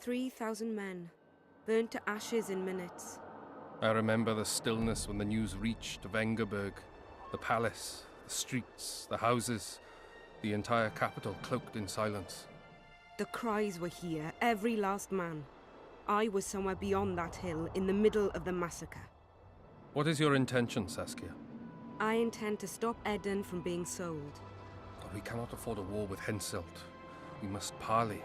3,000 men, burnt to ashes in minutes. I remember the stillness when the news reached Vengerberg, the palace, the streets, the houses, the entire capital cloaked in silence. The cries were here, every last man. I was somewhere beyond that hill, in the middle of the massacre. What is your intention, Saskia? I intend to stop Edirn from being sold. We cannot afford a war with Henselt. We must parley.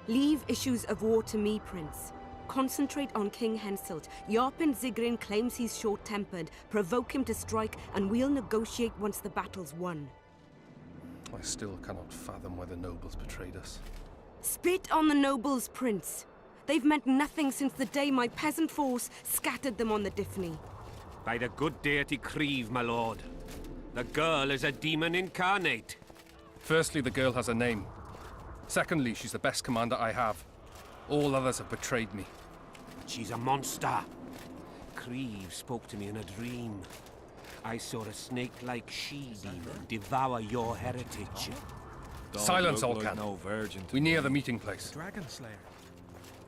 Leave issues of war to me, Prince. Concentrate on King Henselt. Yarpen Zigrin claims he's short-tempered. Provoke him to strike, and we'll negotiate once the battle's won. I still cannot fathom why the nobles betrayed us. Spit on the nobles, Prince. They've meant nothing since the day my peasant force scattered them on the Dyffny. By the good deity Krieve, my lord. The girl is a demon incarnate. Firstly, the girl has a name. Secondly, she's the best commander I have. All others have betrayed me. She's a monster. Krieve spoke to me in a dream. I saw a snake-like she-demon devour your heritage. Silence, Olcan. No virgin. We near the meeting place. Dragon Slayer.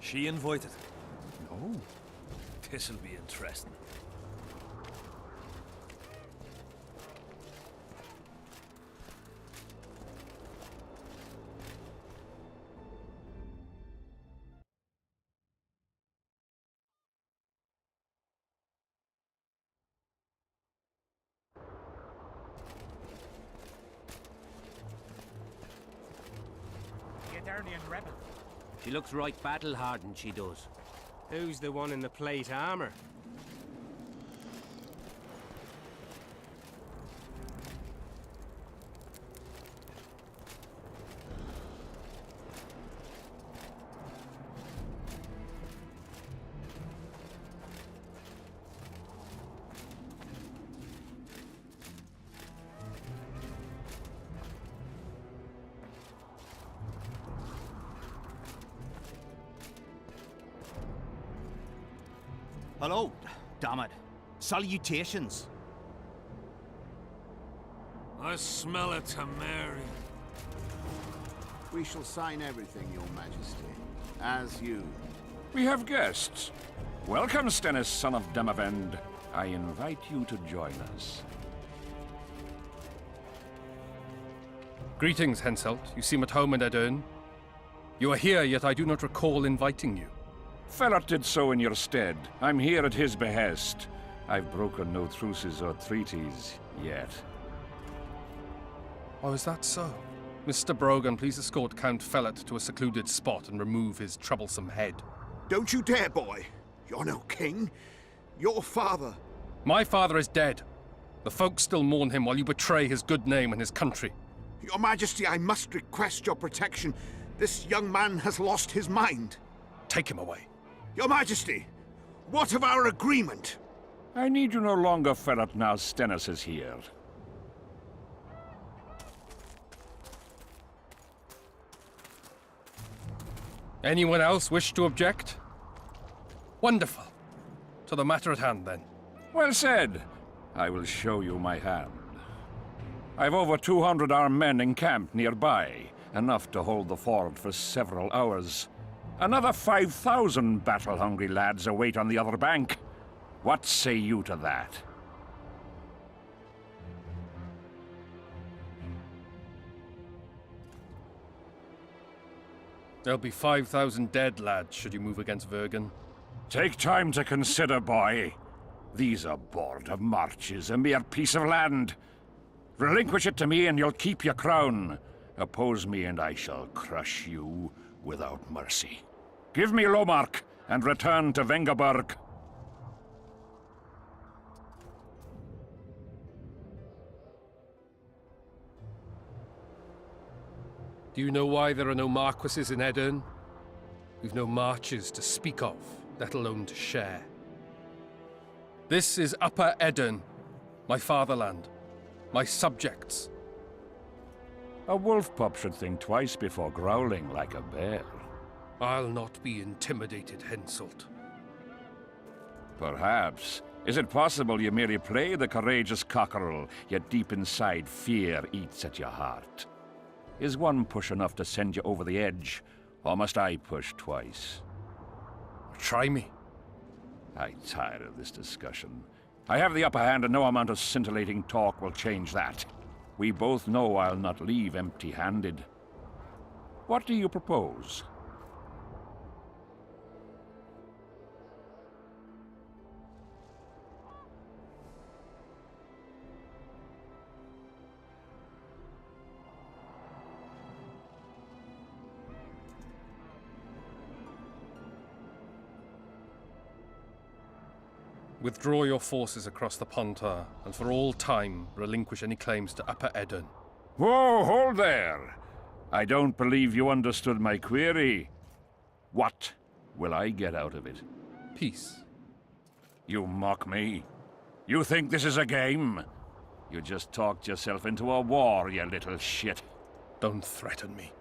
She invited. No. This'll be interesting. Rebel. She looks right battle-hardened, she does. Who's the one in the plate armor? Hello, damn it. Salutations. I smell a Temerian. We shall sign everything, Your Majesty. As you. We have guests. Welcome, Stennis, son of Demavend. I invite you to join us. Greetings, Henselt. You seem at home in Edirn. You are here, yet I do not recall inviting you. Fellat did so in your stead. I'm here at his behest. I've broken no truces or treaties yet. Oh, is that so? Mr. Brogan, please escort Count Fellat to a secluded spot and remove his troublesome head. Don't you dare, boy. You're no king. Your father. My father is dead. The folk still mourn him while you betray his good name and his country. Your Majesty, I must request your protection. This young man has lost his mind. Take him away. Your Majesty, what of our agreement? I need you no longer, Fellat, now Stennis is here. Anyone else wish to object? Wonderful. To the matter at hand, then. Well said. I will show you my hand. I've over 200 armed men encamped nearby, enough to hold the fort for several hours. Another 5,000 battle-hungry lads await on the other bank. What say you to that? There'll be 5,000 dead lads should you move against Vergen. Take time to consider, boy. These are border marches, a mere piece of land. Relinquish it to me and you'll keep your crown. Oppose me and I shall crush you without mercy. Give me Lomark and return to Vengerberg. Do you know why there are no marquises in Edirn? We've no marches to speak of, let alone to share. This is Upper Edirn, my fatherland, my subjects. A wolf pup should think twice before growling like a bear. I'll not be intimidated, Henselt. Perhaps. Is it possible you merely play the courageous cockerel, yet deep inside fear eats at your heart? Is one push enough to send you over the edge, Or must I push twice? Try me. I tire of this discussion. I have the upper hand, and no amount of scintillating talk will change that. We both know I'll not leave empty-handed. What do you propose? Withdraw your forces across the Pontar, and for all time relinquish any claims to Upper Eddon. Whoa, hold there! I don't believe you understood my query. What will I get out of it? Peace. You mock me? You think this is a game? You just talked yourself into a war, you little shit. Don't threaten me.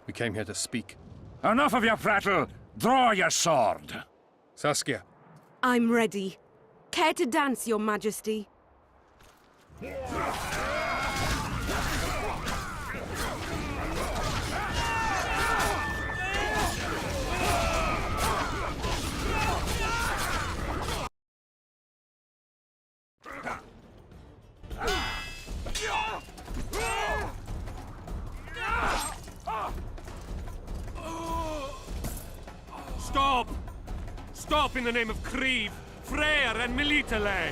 We came here to speak. Enough of your prattle! Draw your sword! Saskia, I'm ready. Care to dance, Your Majesty? Stop! Stop in the name of Creve, Freyr and Melitele!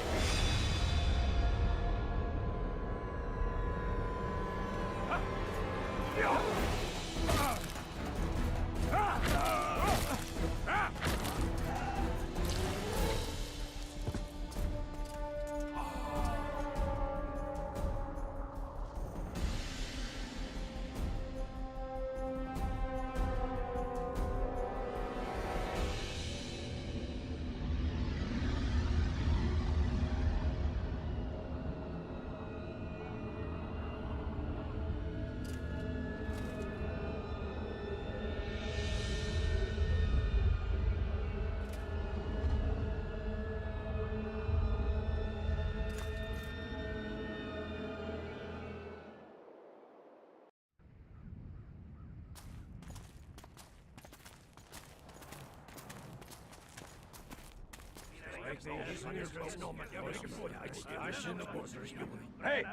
Hey!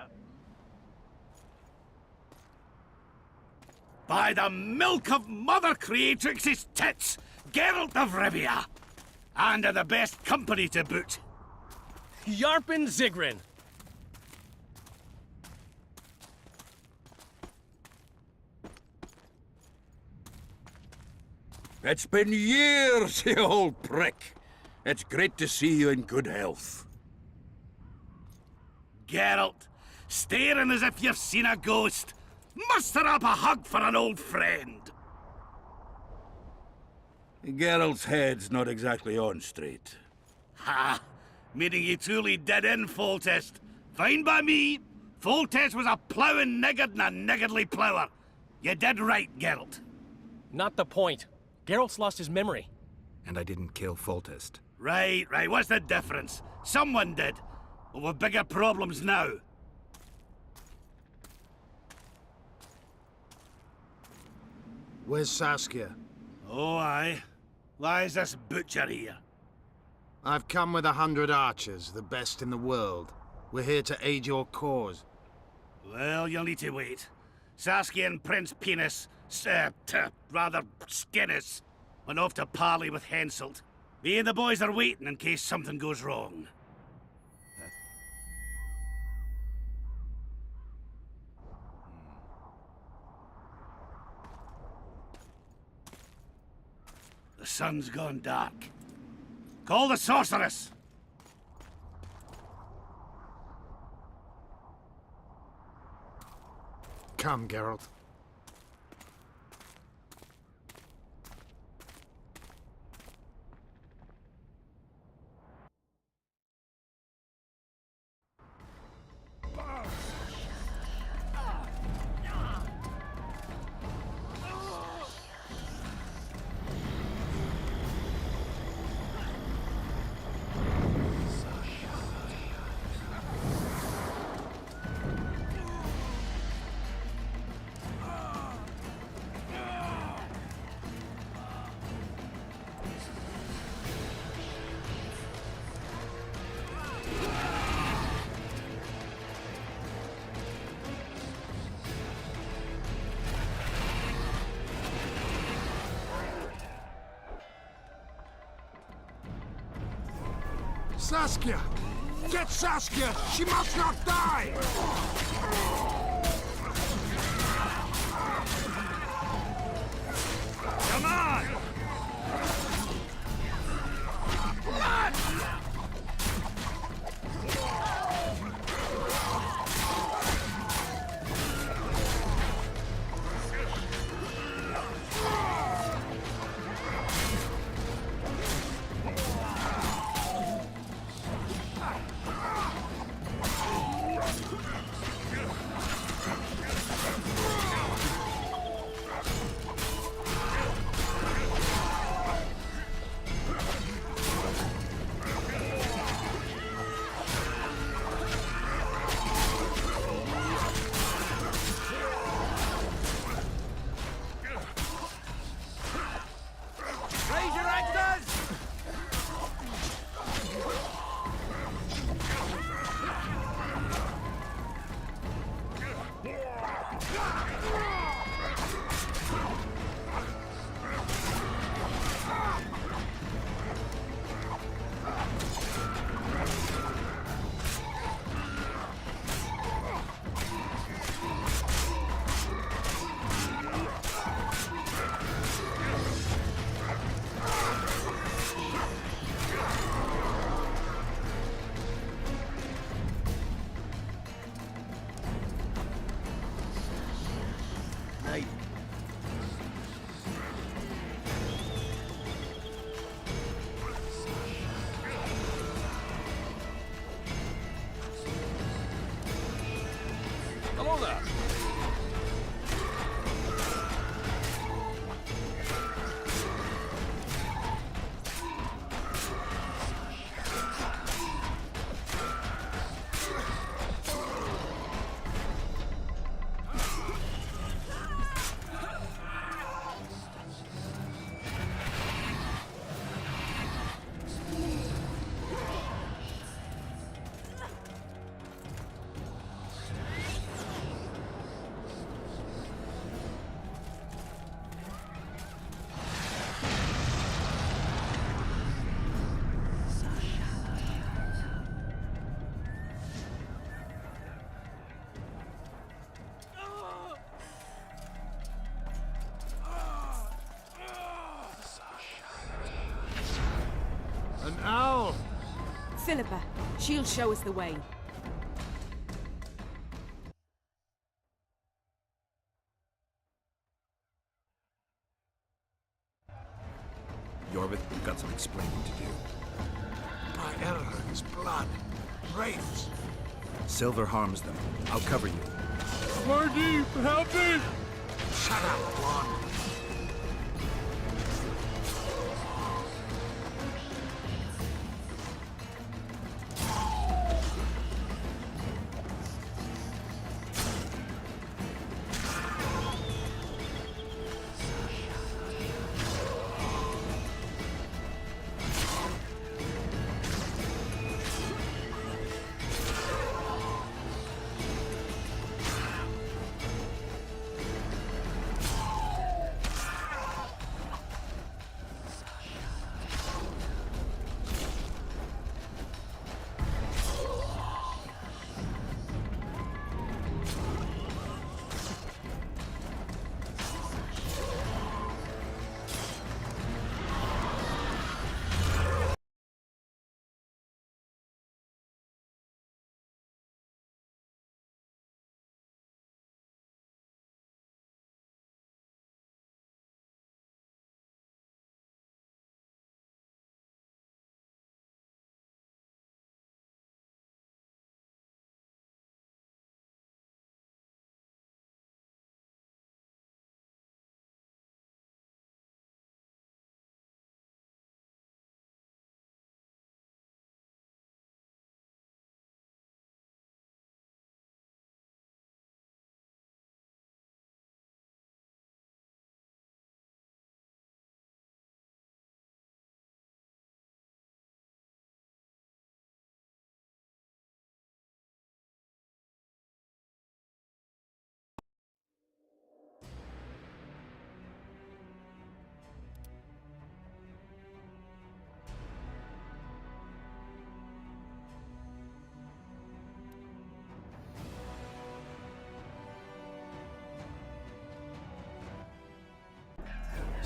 By the milk of Mother Creatrix's tits, Geralt of Rivia! And in the best company to boot. Yarpen Zigrin! It's been years, you old prick. It's great to see you in good health. Geralt, staring as if you've seen a ghost. Muster up a hug for an old friend. Geralt's head's not exactly on straight. Ha! Meaning you truly did in Foltest. Fine by me. Foltest was a ploughing niggard and a niggardly plougher. You did right, Geralt. Not the point. Geralt's lost his memory. And I didn't kill Foltest. Right. What's the difference? Someone did. But we've bigger problems now. Where's Saskia? Oh, aye. Why is this butcher here? I've come with 100 archers, the best in the world. We're here to aid your cause. Well, you'll need to wait. Saskia and Prince Penis, rather Skinnis, went off to parley with Henselt. Me and the boys are waiting in case something goes wrong. The sun's gone dark. Call the sorceress! Come, Geralt. Saskia! Get Saskia! She must not die! Come on! Raise your axes! Hello there. An owl! Philippa, she'll show us the way. Yorvith, we've got some explaining to do. My Elrond's blood. Wraiths. Silver harms them. I'll cover you. Margie, help me! Shut up, one.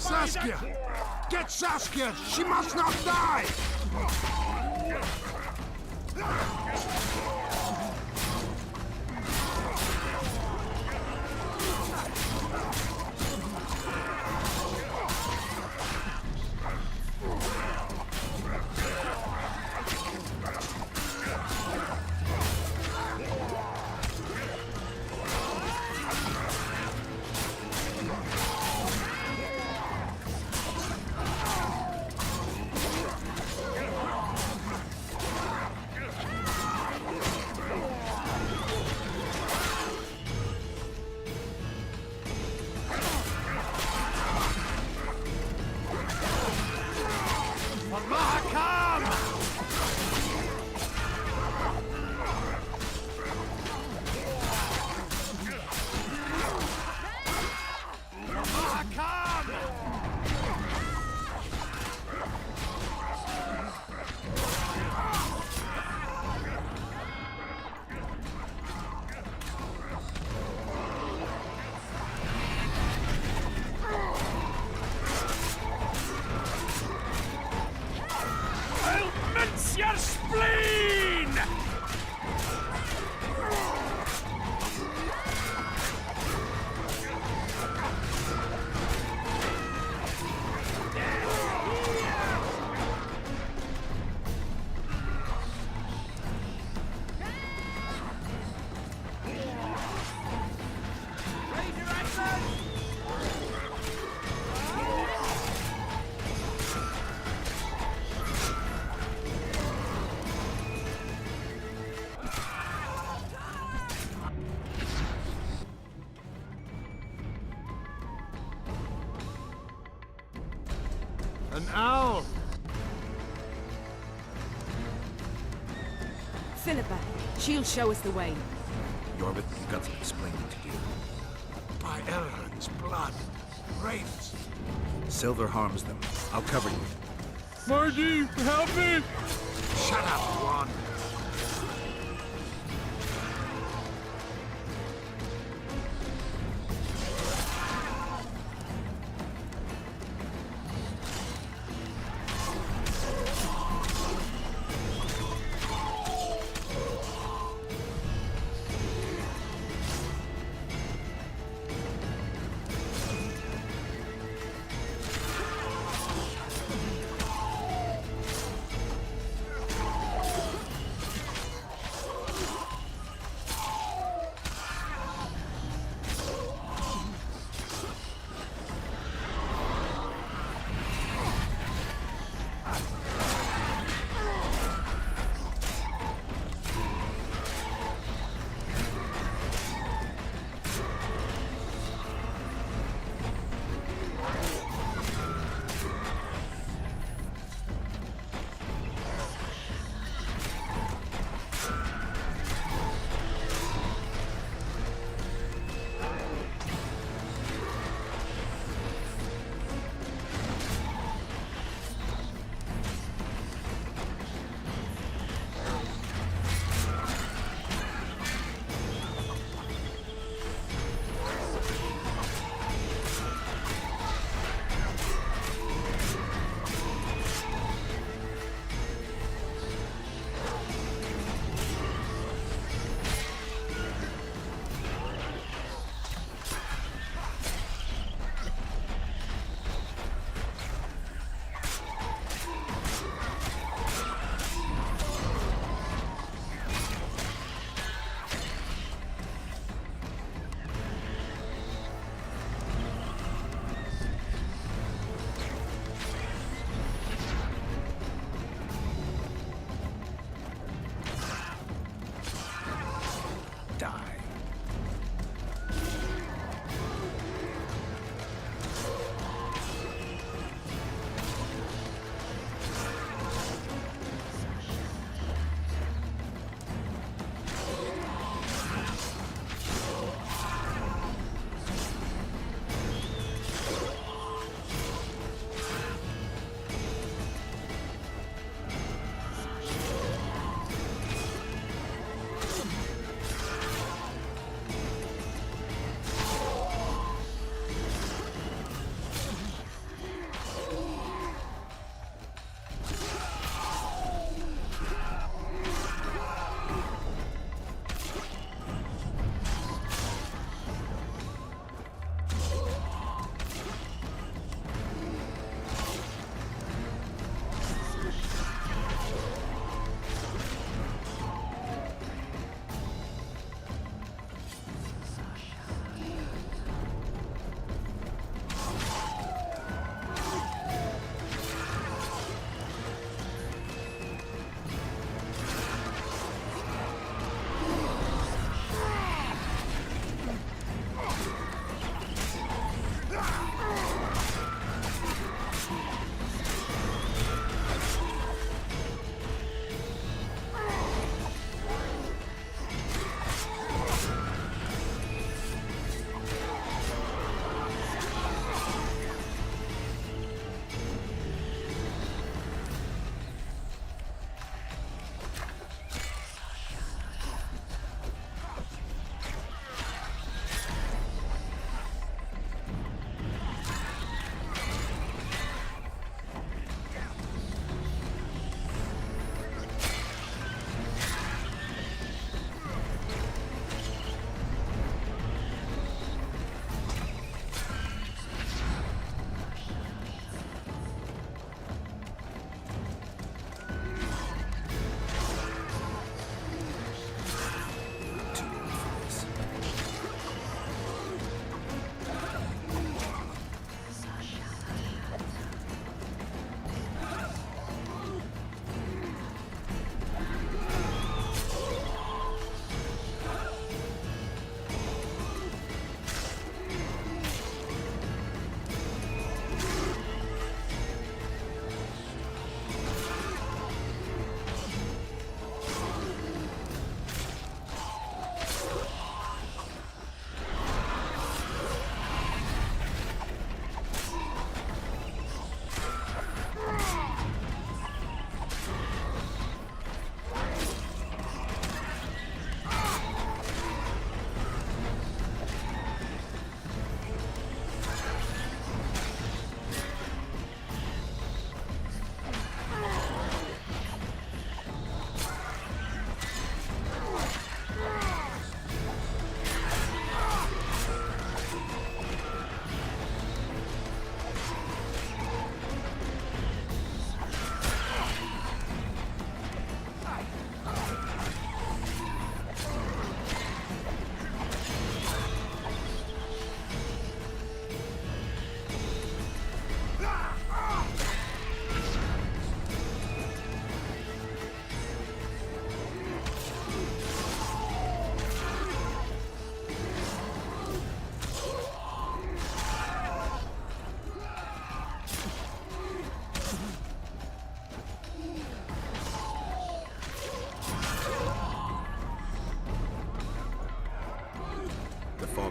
Saskia! Get Saskia! She must not die! Your spleen! An owl! Philippa, she'll show us the way. Yorvith, you've got some explaining to do. By Elrond's blood. Wraiths. Silver harms them. I'll cover you. Margie, help me! Shut up, Juan.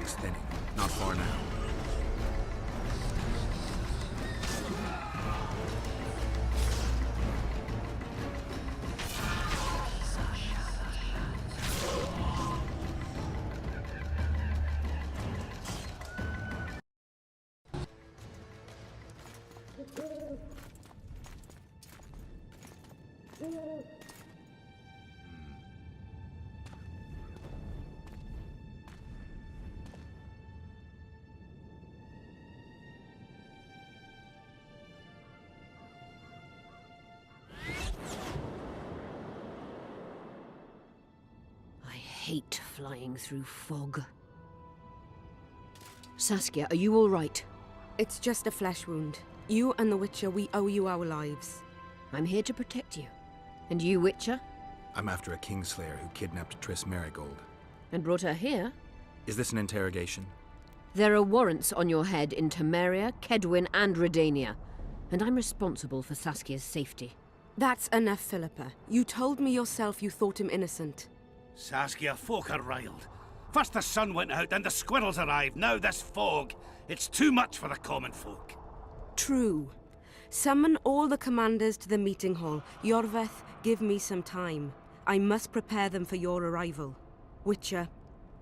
is thinning. Not far now. I hate flying through fog. Saskia, are you all right? It's just a flesh wound. You and the Witcher, we owe you our lives. I'm here to protect you. And you, Witcher? I'm after a Kingslayer who kidnapped Triss Merigold. And brought her here? Is this an interrogation? There are warrants on your head in Temeria, Kedwin, and Redania. And I'm responsible for Saskia's safety. That's enough, Philippa. You told me yourself you thought him innocent. Saskia, folk are riled. First the sun went out, then the squirrels arrived, now this fog. It's too much for the common folk. True. Summon all the commanders to the meeting hall. Yorveth, give me some time. I must prepare them for your arrival. Witcher,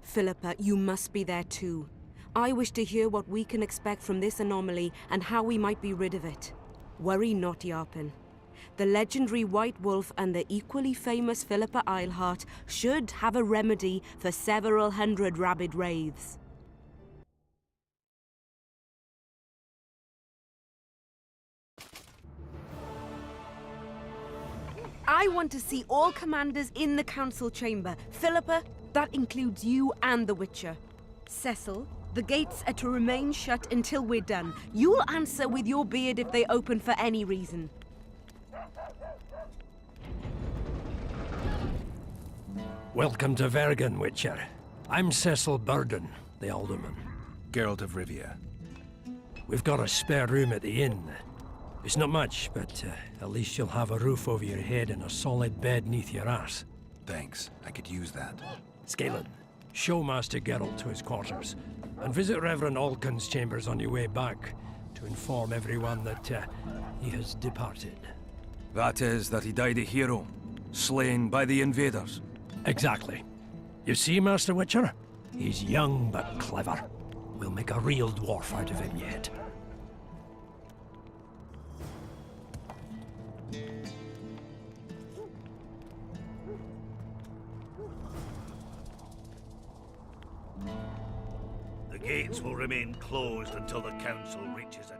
Philippa, you must be there too. I wish to hear what we can expect from this anomaly and how we might be rid of it. Worry not, Yarpen. The legendary White Wolf and the equally famous Philippa Eilhart should have a remedy for several hundred rabid wraiths. I want to see all commanders in the council chamber. Philippa, that includes you and the Witcher. Cecil, the gates are to remain shut until we're done. You'll answer with your beard if they open for any reason. Welcome to Vergen, Witcher. I'm Cecil Burden, the Alderman. Geralt of Rivia. We've got a spare room at the inn. It's not much, but at least you'll have a roof over your head and a solid bed neath your ass. Thanks, I could use that. Scalen, show Master Geralt to his quarters, and visit Reverend Alcon's chambers on your way back to inform everyone that he has departed. That is, that he died a hero, slain by the invaders. Exactly. You see, Master Witcher? He's young but clever. We'll make a real dwarf out of him yet. The gates will remain closed until the council reaches it.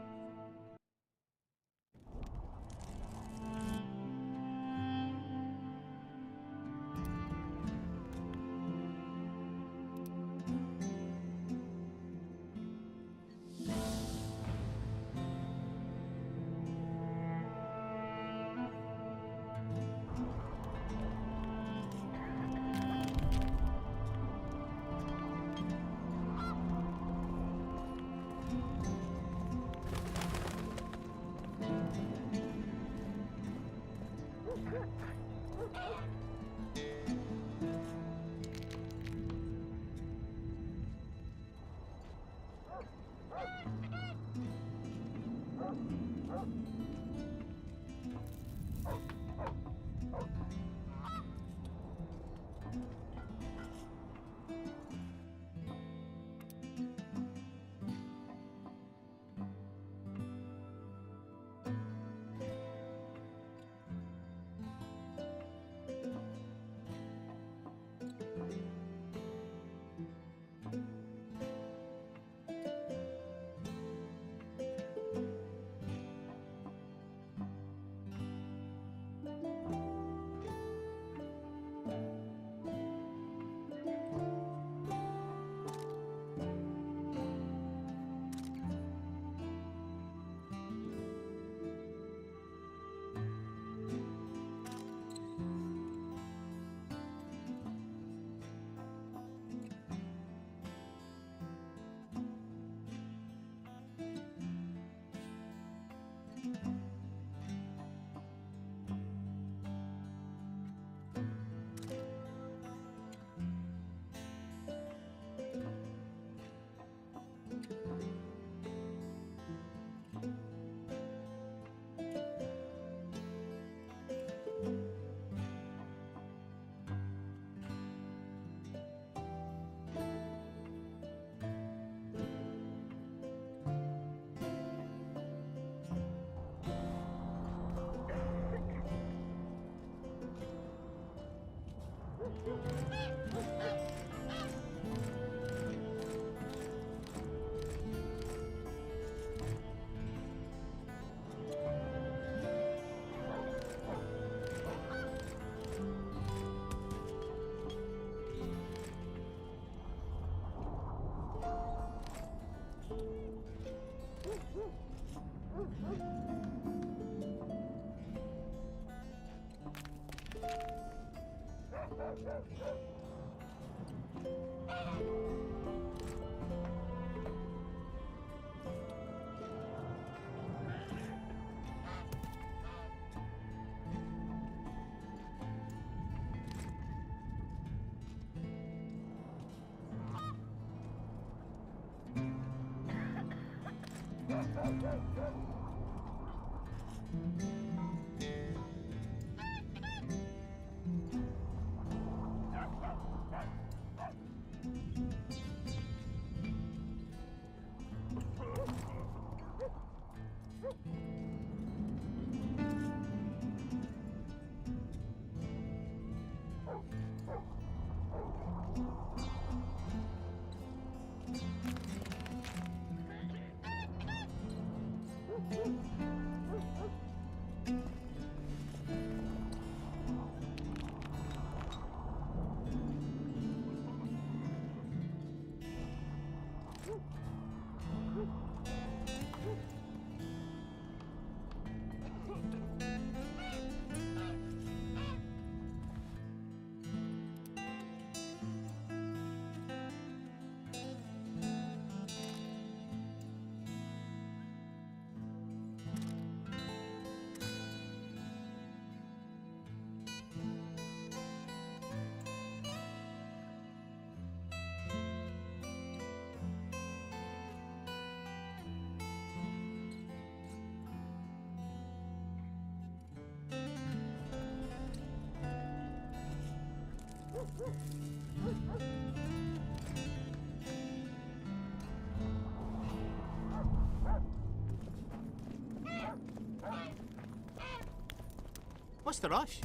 What's the rush?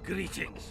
Greetings.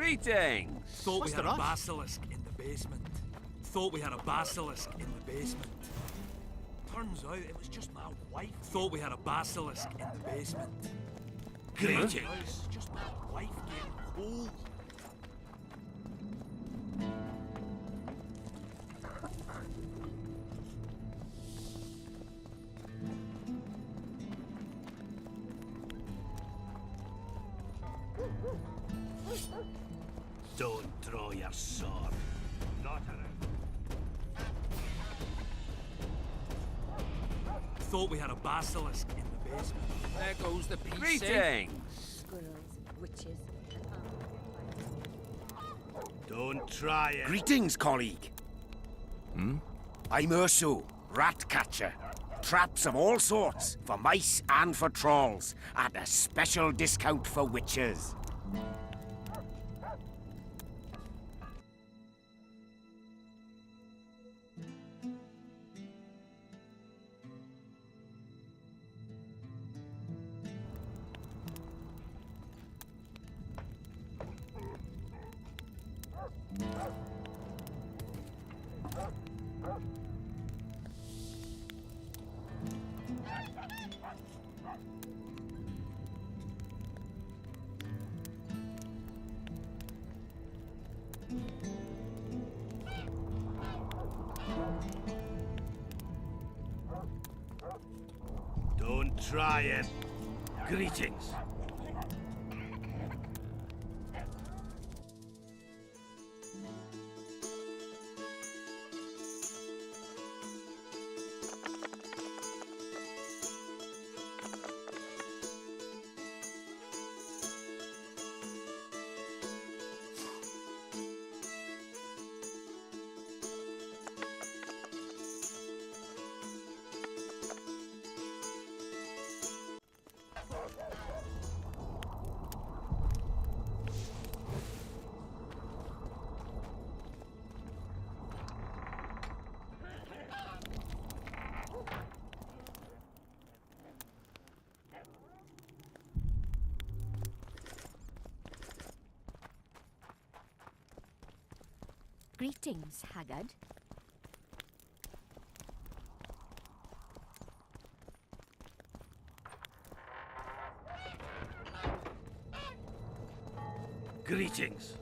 Greetings! Thought What's we had the a rush? basilisk in the basement. Thought we had a basilisk in the basement. Turns out it was just my wife. Thought we had a basilisk in the basement. Greetings. It's just my wife getting cold. Don't draw your sword. Not around. Thought we had a basilisk in the basement. There goes the PC. Greetings! Squirrels, witches. Don't try it. Greetings, colleague. I'm Urso, rat catcher. Traps of all sorts, for mice and for trolls, at a special discount for witches. Don't try it. Greetings. Greetings, Haggard. Greetings.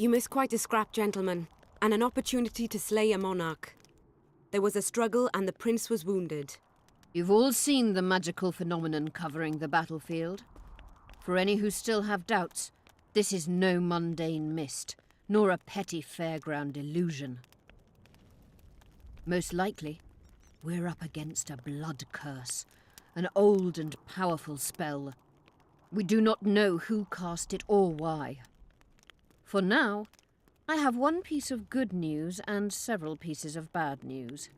You missed quite a scrap, gentlemen, and an opportunity to slay a monarch. There was a struggle and the prince was wounded. You've all seen the magical phenomenon covering the battlefield. For any who still have doubts, this is no mundane mist, nor a petty fairground illusion. Most likely, we're up against a blood curse, an old and powerful spell. We do not know who cast it or why. For now, I have one piece of good news and several pieces of bad news.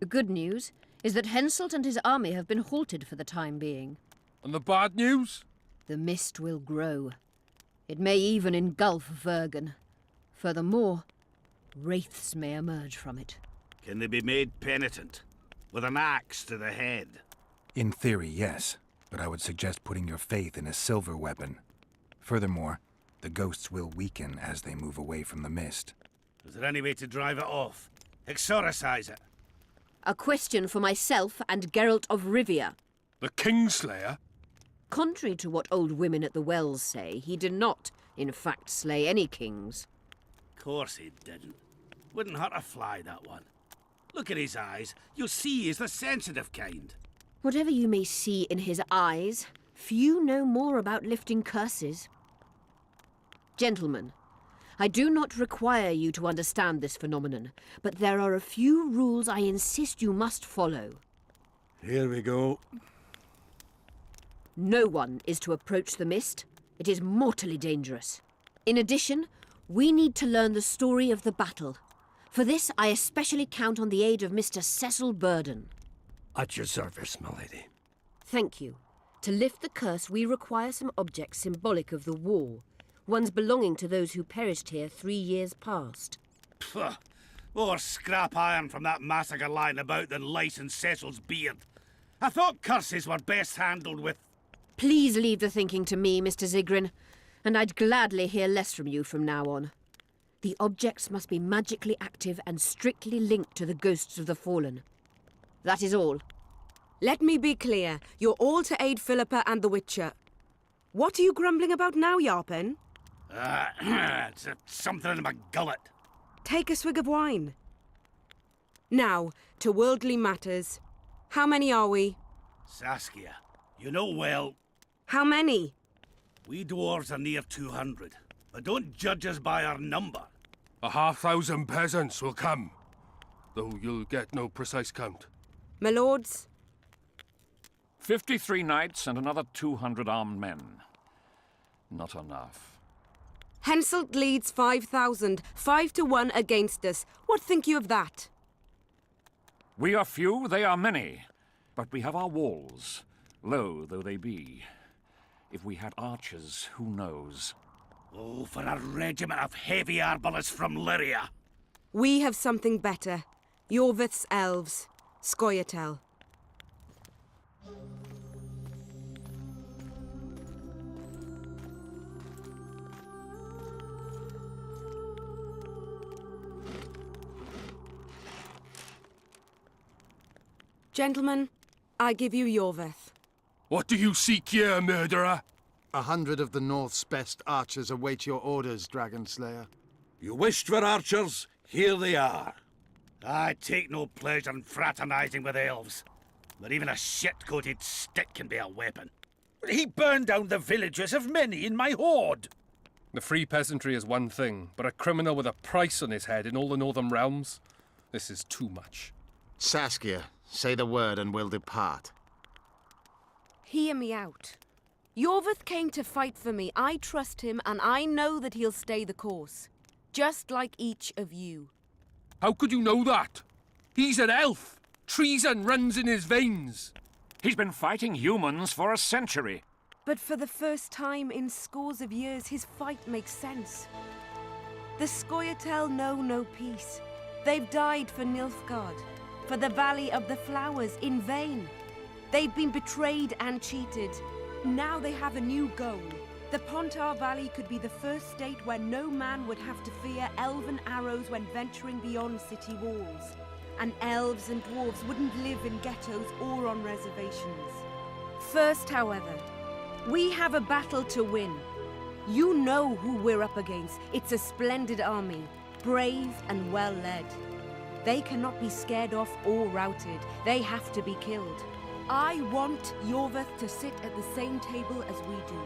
The good news is that Henselt and his army have been halted for the time being. And the bad news? The mist will grow. It may even engulf Vergen. Furthermore, wraiths may emerge from it. Can they be made penitent? With an axe to the head? In theory, yes. But I would suggest putting your faith in a silver weapon. Furthermore, the ghosts will weaken as they move away from the mist. Is there any way to drive it off? Exorcise it? A question for myself and Geralt of Rivia. The Kingslayer? Contrary to what old women at the wells say, he did not, in fact, slay any kings. Course he didn't. Wouldn't hurt a fly, that one. Look at his eyes. You'll see he's the sensitive kind. Whatever you may see in his eyes, few know more about lifting curses. Gentlemen, I do not require you to understand this phenomenon, but there are a few rules I insist you must follow. Here we go. No one is to approach the mist. It is mortally dangerous. In addition, we need to learn the story of the battle. For this, I especially count on the aid of Mr. Cecil Burden. At your service, my lady. Thank you. To lift the curse, we require some objects symbolic of the war. Ones belonging to those who perished here 3 years past. Pfft. More scrap iron from that massacre lying about than lice in Cecil's beard. I thought curses were best handled with... Please leave the thinking to me, Mr. Zigrin, and I'd gladly hear less from you from now on. The objects must be magically active and strictly linked to the ghosts of the fallen. That is all. Let me be clear. You're all to aid Philippa and the Witcher. What are you grumbling about now, Yarpen? It's something in my gullet. Take a swig of wine. Now, to worldly matters. How many are we? Saskia, you know well... How many? We dwarves are near 200, but don't judge us by our number. 1,000 peasants will come, though you'll get no precise count. My lords? 53 knights and another 200 armed men. Not enough. Henselt leads 5,000, 5 to 1 against us. What think you of that? We are few, they are many, but we have our walls, low though they be. If we had archers, who knows? Oh, for a regiment of heavy arbalists from Lyria. We have something better. Yorvith's elves. Scoia'tael. Gentlemen, I give you Yorvith. What do you seek here, murderer? 100 of the North's best archers await your orders, Dragon Slayer. You wished for archers, here they are. I take no pleasure in fraternizing with elves, but even a shit-coated stick can be a weapon. He burned down the villages of many in my horde. The free peasantry is one thing, but a criminal with a price on his head in all the Northern realms? This is too much. Saskia, say the word and we'll depart. Hear me out. Yorvith came to fight for me. I trust him, and I know that he'll stay the course. Just like each of you. How could you know that? He's an elf. Treason runs in his veins. He's been fighting humans for a century. But for the first time in scores of years, his fight makes sense. The Scoia'tael know no peace. They've died for Nilfgaard, for the Valley of the Flowers, in vain. They've been betrayed and cheated. Now they have a new goal. The Pontar Valley could be the first state where no man would have to fear elven arrows when venturing beyond city walls. And elves and dwarves wouldn't live in ghettos or on reservations. First, however, we have a battle to win. You know who we're up against. It's a splendid army, brave and well led. They cannot be scared off or routed. They have to be killed. I want Yorvith to sit at the same table as we do.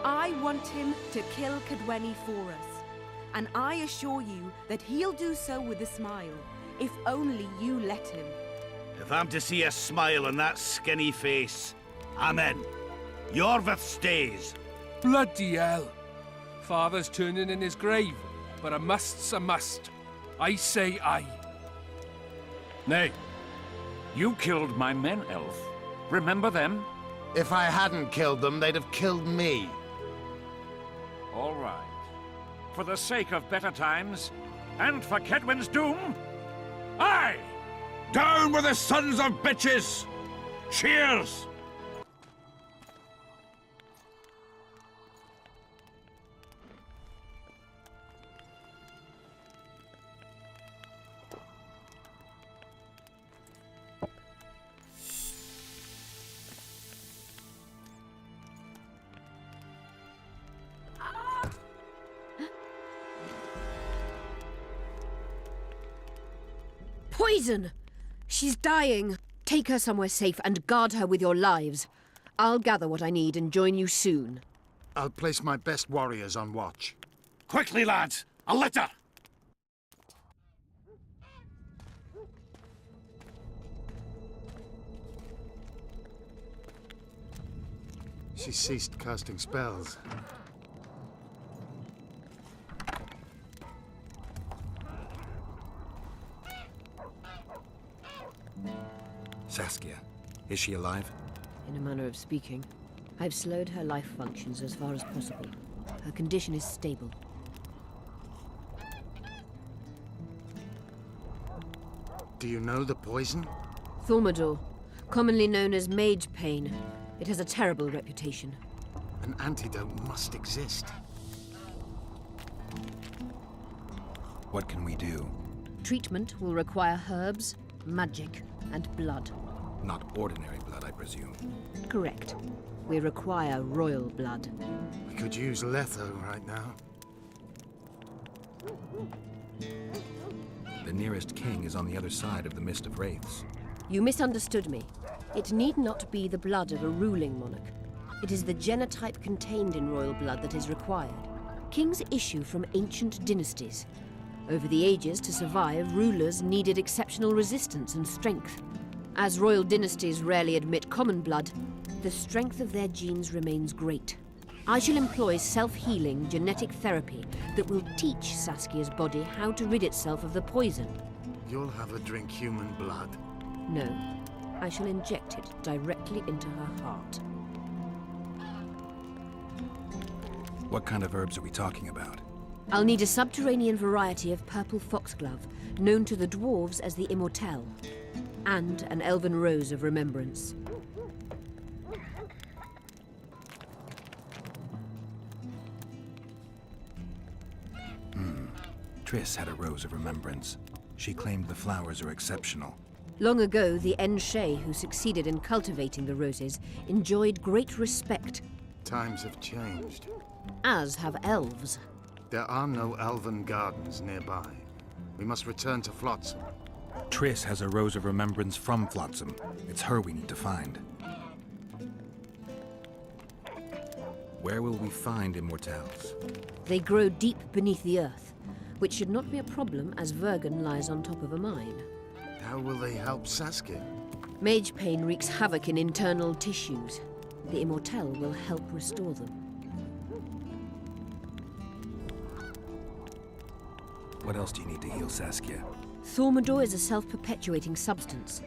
I want him to kill Cadweni for us. And I assure you that he'll do so with a smile, if only you let him. If I'm to see a smile on that skinny face, I'm in. Yorvith stays. Bloody hell. Father's turning in his grave, but a must's a must. I say aye. Nay. You killed my men, Elf. Remember them? If I hadn't killed them, they'd have killed me. All right. For the sake of better times, and for Kedwen's doom, aye! Down with the sons of bitches! Cheers! Poison! She's dying. Take her somewhere safe and guard her with your lives. I'll gather what I need and join you soon. I'll place my best warriors on watch. Quickly, lads! A litter! She ceased casting spells. Saskia, is she alive? in a manner of speaking. I've slowed her life functions as far as possible. Her condition is stable. Do you know the poison? Thaumadour, commonly known as mage pain. It has a terrible reputation. An antidote must exist. What can we do? Treatment will require herbs, magic, and blood. Not ordinary blood, I presume. Correct. We require royal blood. We could use Letho right now. The nearest king is on the other side of the Mist of Wraiths. You misunderstood me. It need not be the blood of a ruling monarch. It is the genotype contained in royal blood that is required. Kings issue from ancient dynasties. Over the ages, to survive, rulers needed exceptional resistance and strength. As royal dynasties rarely admit common blood, the strength of their genes remains great. I shall employ self-healing genetic therapy that will teach Saskia's body how to rid itself of the poison. You'll have her drink human blood. No, I shall inject it directly into her heart. What kind of herbs are we talking about? I'll need a subterranean variety of purple foxglove, known to the dwarves as the Immortelle, and an elven rose of remembrance. Triss had a rose of remembrance. She claimed the flowers are exceptional. Long ago, the En-Shay who succeeded in cultivating the roses enjoyed great respect. Times have changed. As have elves. There are no elven gardens nearby. We must return to Flotsam. Triss has a rose of remembrance from Flotsam. It's her we need to find. Where will we find Immortelles? They grow deep beneath the earth, which should not be a problem as Vergen lies on top of a mine. How will they help Saskia? Mage pain wreaks havoc in internal tissues. The Immortelle will help restore them. What else do you need to heal Saskia? Thaumadour is a self-perpetuating substance.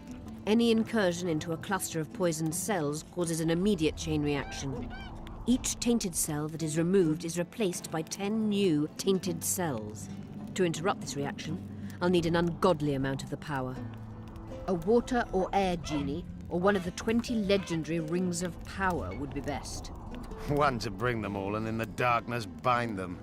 Any incursion into a cluster of poisoned cells causes an immediate chain reaction. Each tainted cell that is removed is replaced by 10 new tainted cells. To interrupt this reaction, I'll need an ungodly amount of the power. A water or air genie, or one of the 20 legendary rings of power would be best. One to bring them all and in the darkness bind them.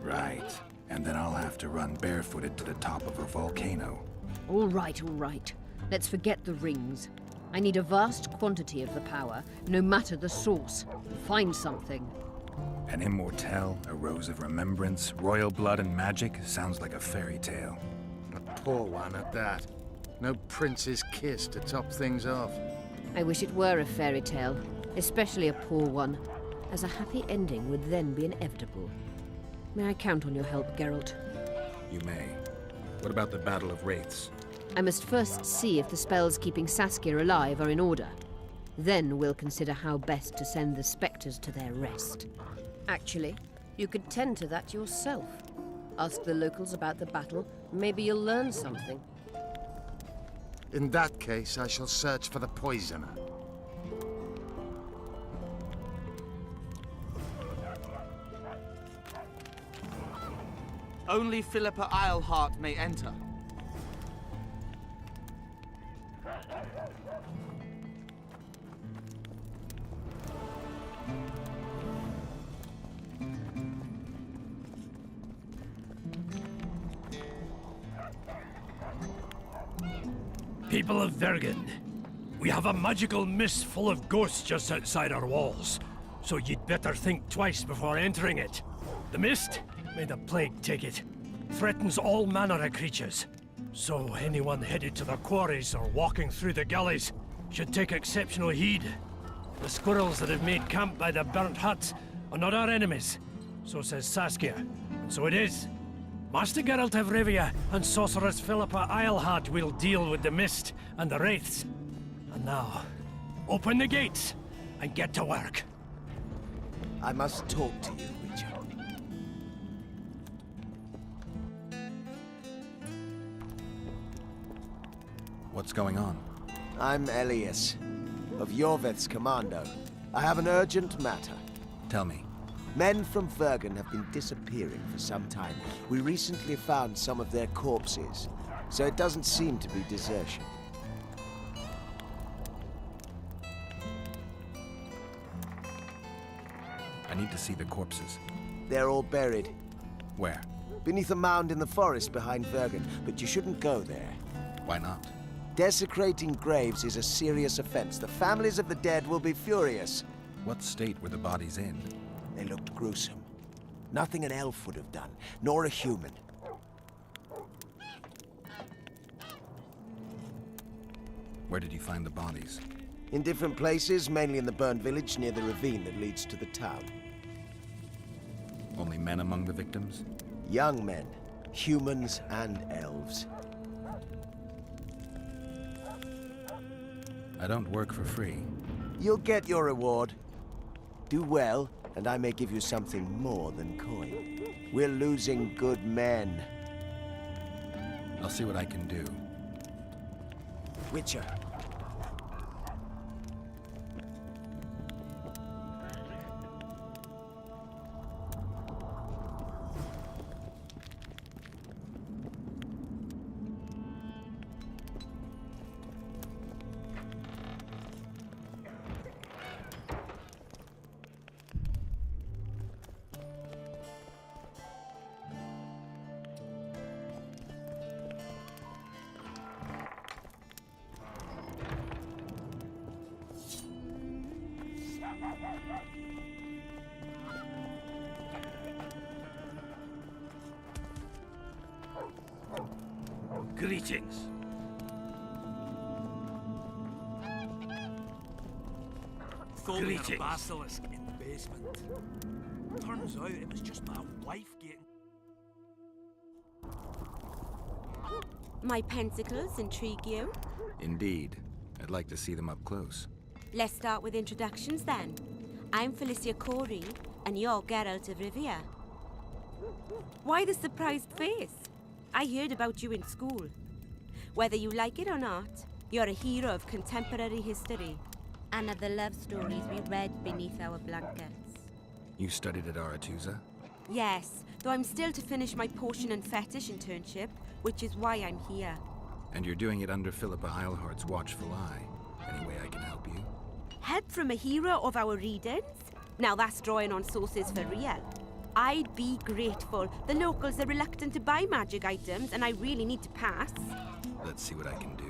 Right. And then I'll have to run barefooted to the top of a volcano. All right, all right. Let's forget the rings. I need a vast quantity of the power, no matter the source. Find something. An Immortelle, a rose of remembrance, royal blood and magic sounds like a fairy tale. A poor one at that. No prince's kiss to top things off. I wish it were a fairy tale, especially a poor one, as a happy ending would then be inevitable. May I count on your help, Geralt? You may. What about the Battle of Wraiths? I must first see if the spells keeping Saskia alive are in order. Then we'll consider how best to send the spectres to their rest. Actually, you could tend to that yourself. Ask the locals about the battle. Maybe you'll learn something. In that case, I shall search for the poisoner. Only Philippa Eilhart may enter. People of Vergen, we have a magical mist full of ghosts just outside our walls, so you'd better think twice before entering it. The mist, may the plague take it, threatens all manner of creatures. So anyone headed to the quarries or walking through the gullies should take exceptional heed. The squirrels that have made camp by the burnt huts are not our enemies, so says Saskia, and so it is. Master Geralt of Rivia and Sorceress Philippa Eilhart will deal with the mist and the wraiths. And now, open the gates and get to work. I must talk to you, Richard. What's going on? I'm Elias. of Yorveth's commando. I have an urgent matter. Tell me. Men from Vergen have been disappearing for some time. We recently found some of their corpses, so it doesn't seem to be desertion. I need to see the corpses. They're all buried. Where? Beneath a mound in the forest behind Vergen, but you shouldn't go there. Why not? Desecrating graves is a serious offense. The families of the dead will be furious. What state were the bodies in? They looked gruesome. Nothing an elf would have done, nor a human. Where did you find the bodies? In different places, mainly in the burned village near the ravine that leads to the town. Only men among the victims? Young men, humans and elves. I don't work for free. You'll get your reward. Do well, and I may give you something more than coin. We're losing good men. I'll see what I can do. Witcher. Greetings. Thought we had a Greetings. basilisk in the basement. Turns out it was just my wife getting... My pentacles intrigue you? Indeed. I'd like to see them up close. Let's start with introductions then. I'm Felicia Corey, and you're Geralt of Rivia. Why the surprised face? I heard about you in school. Whether you like it or not, you're a hero of contemporary history. And of the love stories we read beneath our blankets. You studied at Aretusa? Yes, though I'm still to finish my potion and fetish internship, which is why I'm here. And you're doing it under Philippa Eilhart's watchful eye. Any way I can help you? Help from a hero of our readings? Now that's drawing on sources for real. I'd be grateful. The locals are reluctant to buy magic items, and I really need to pass. Let's see what I can do.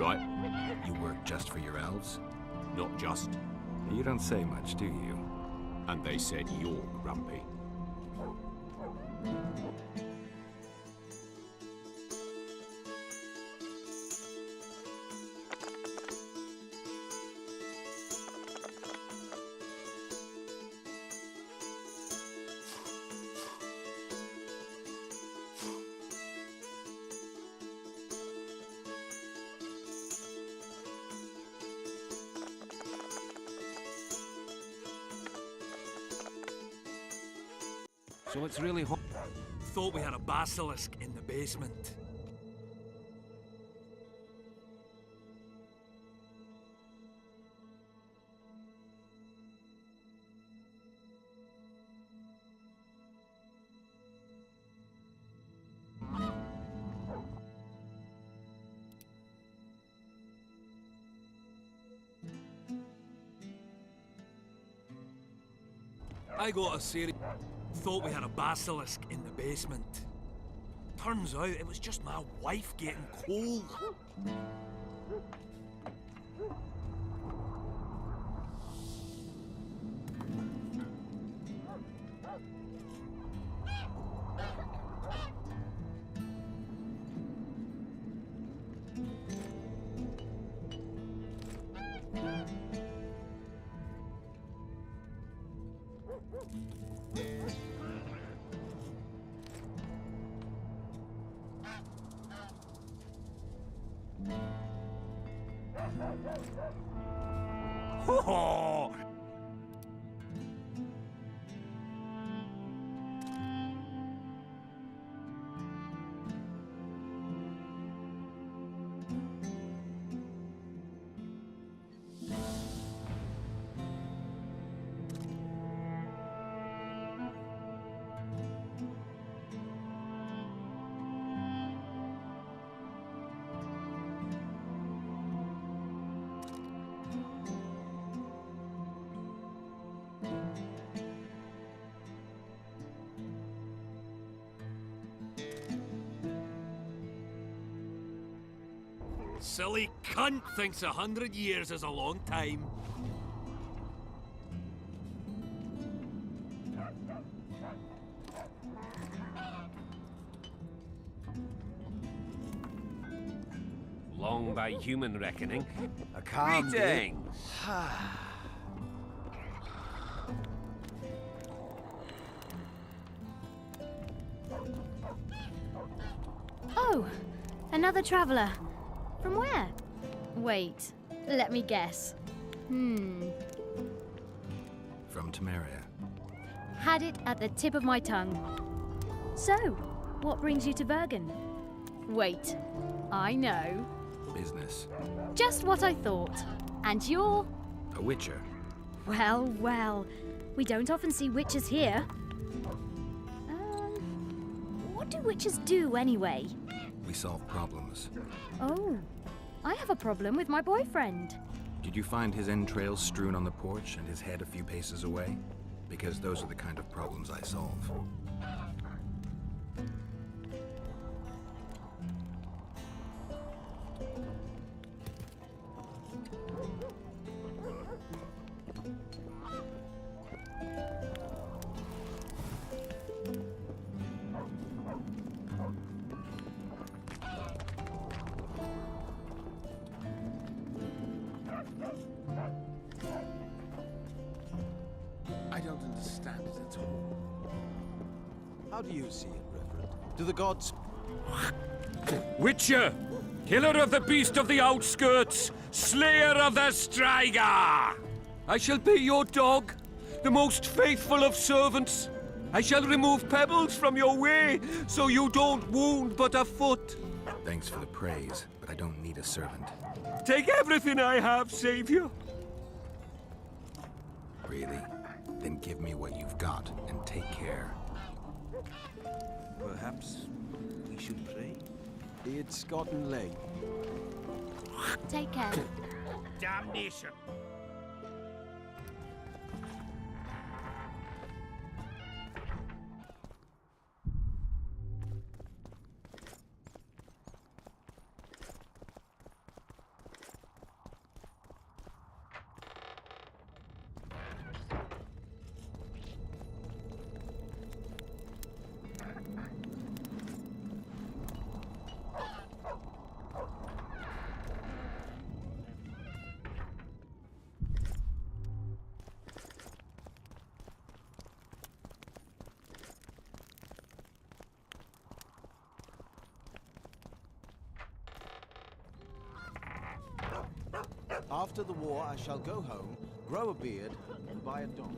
Right. You work just for your elves? Not just. You don't say much, do you? And they said you're grumpy. So it's really hot. Thought we had a basilisk in the basement. I got a serious... Thought we had a basilisk in the basement. Turns out it was just my wife getting cold. Ho-ho! Silly cunt thinks 100 years is a long time. Long by human reckoning. A calm Greetings! Oh, another traveller. From where? Wait, let me guess. From Temeria. Had it at the tip of my tongue. So, what brings you to Bergen? Wait, I know. Business. Just what I thought. And you're... A witcher. Well, well. We don't often see witches here. What do witches do, anyway? We solve problems. Oh, I have a problem with my boyfriend. Did you find his entrails strewn on the porch and his head a few paces away? Because those are the kind of problems I solve. I don't understand it at all. How do you see it, Reverend? Do the gods... Witcher! Killer of the beast of the outskirts! Slayer of the Striga! I shall be your dog, the most faithful of servants. I shall remove pebbles from your way, so you don't wound but a foot. Thanks for the praise, but I don't need a servant. Take everything I have, Savior. Really? Then give me what you've got, and take care. Perhaps we should pray? It's gotten late. Take care. Damnation! After the war, I shall go home, grow a beard, and buy a dog.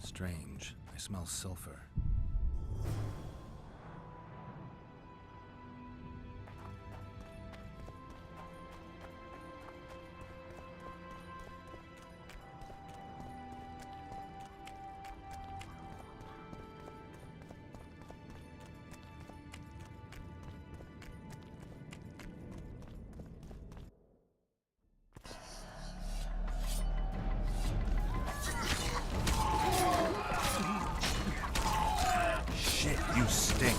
Strange. I smell sulfur. Shit, you stink.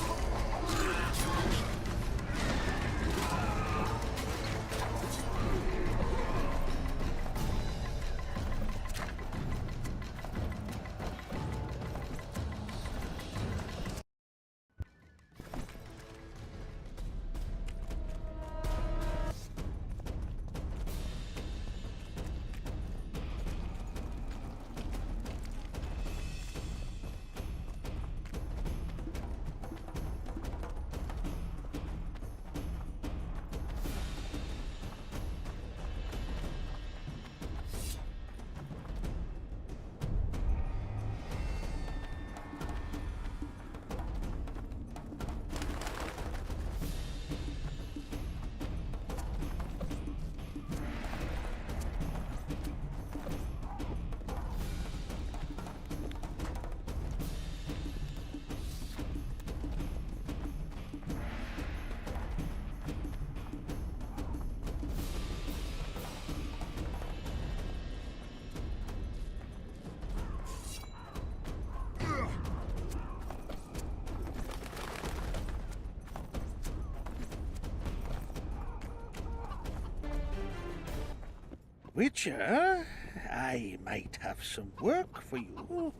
Witcher, I might have some work for you.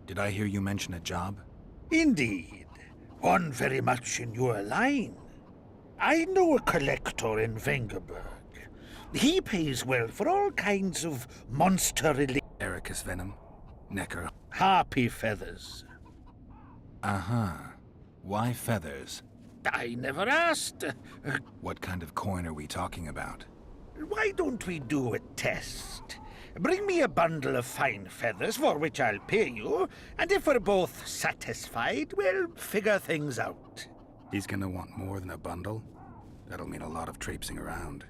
Did I hear you mention a job? Indeed. One very much in your line. I know a collector in Vengerberg. He pays well for all kinds of monster-related... Ericus venom? Necker? Harpy feathers. Uh-huh. Why feathers? I never asked. What kind of coin are we talking about? Why don't we do a test? Bring me a bundle of fine feathers, for which I'll pay you, and if we're both satisfied, we'll figure things out. He's gonna want more than a bundle? That'll mean a lot of traipsing around.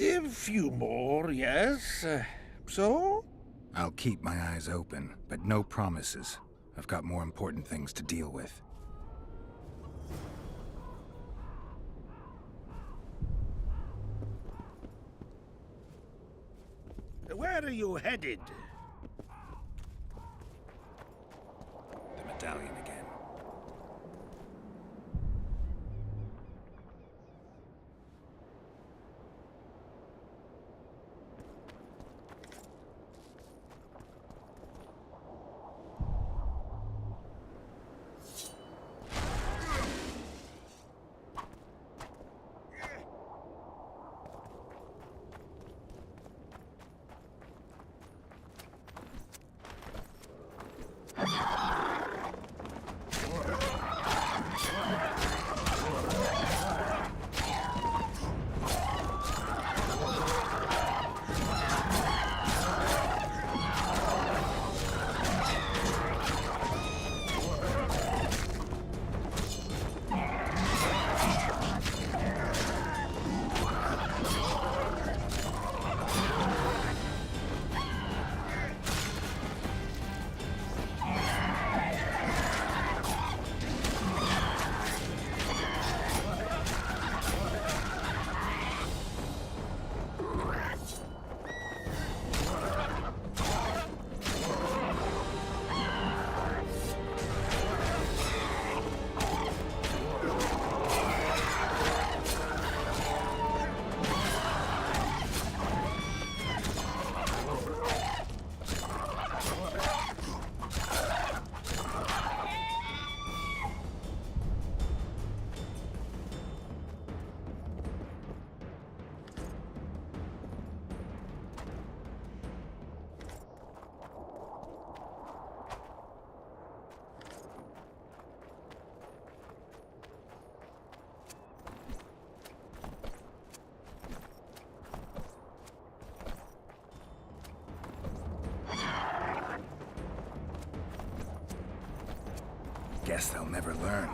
A few more, yes. So? I'll keep my eyes open, but no promises. I've got more important things to deal with. Where are you headed? The medallion again. Guess they'll never learn.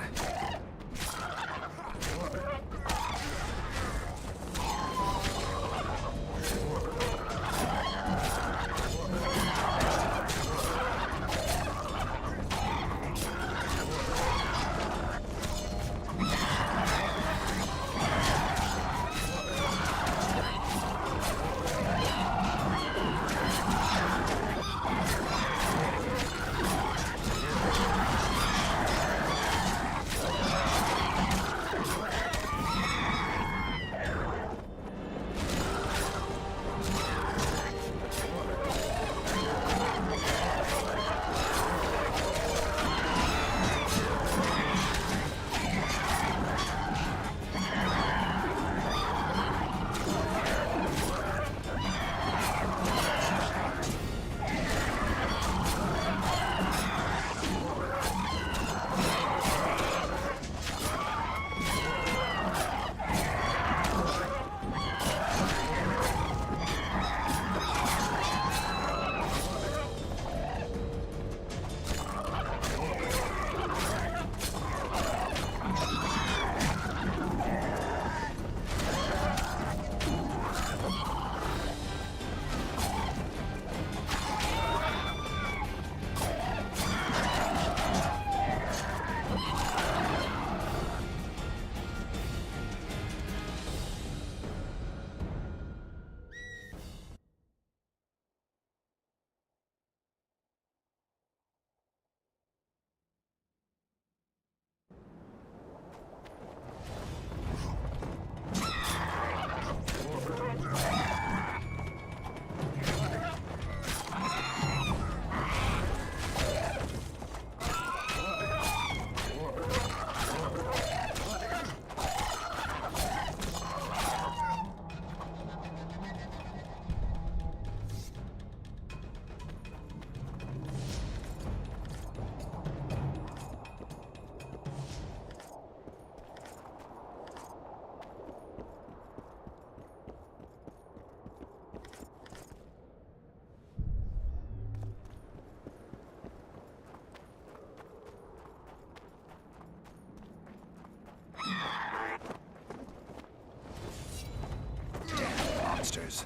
Monsters.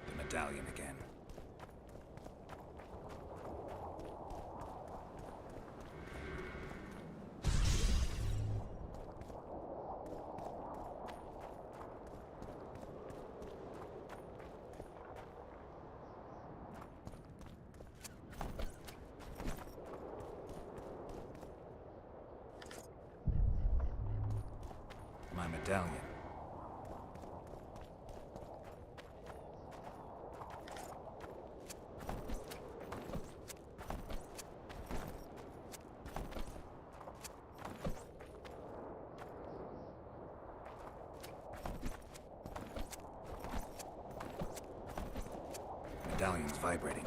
The medallion again. My medallion. Medallion's vibrating.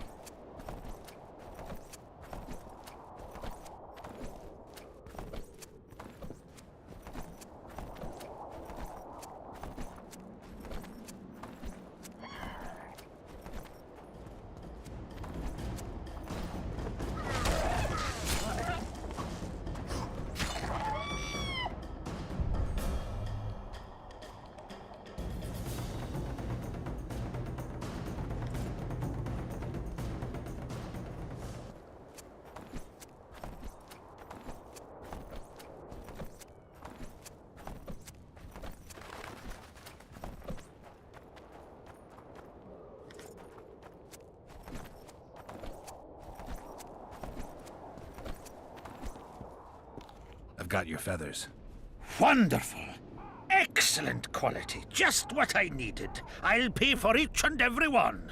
I've got your feathers. Wonderful. Excellent quality. Just what I needed. I'll pay for each and every one.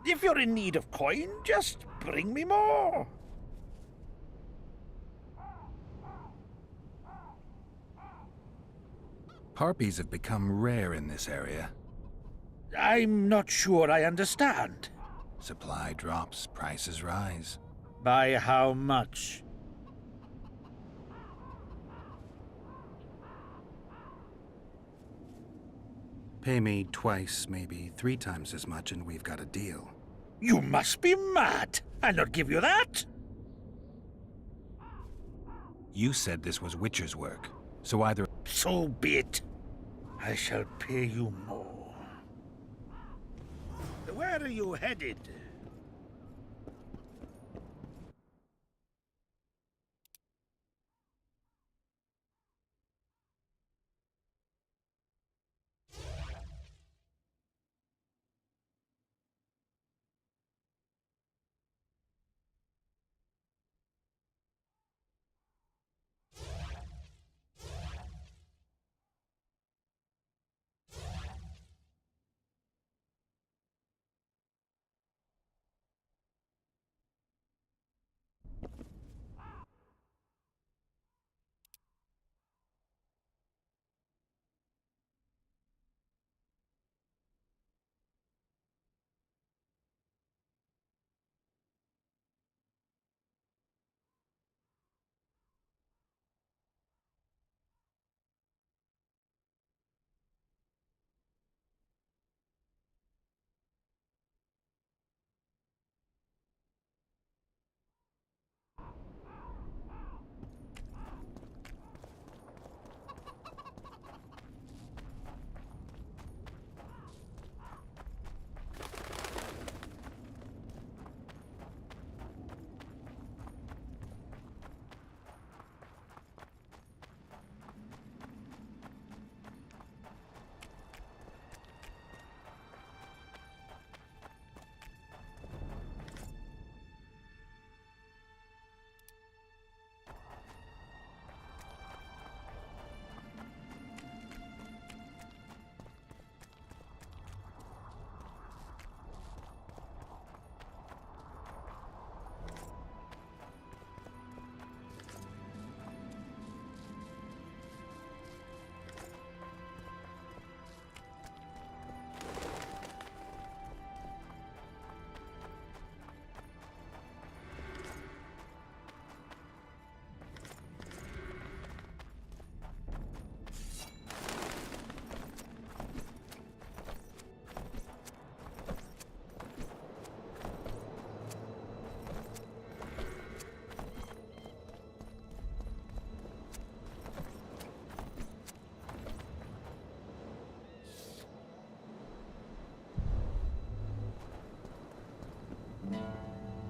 If you're in need of coin, just bring me more. Harpies have become rare in this area. I'm not sure I understand. Supply drops, prices rise. By how much? Pay me twice, maybe 3 times as much, and we've got a deal. You must be mad! I'll not give you that! You said this was Witcher's work, so either... So be it. I shall pay you more. Where are you headed?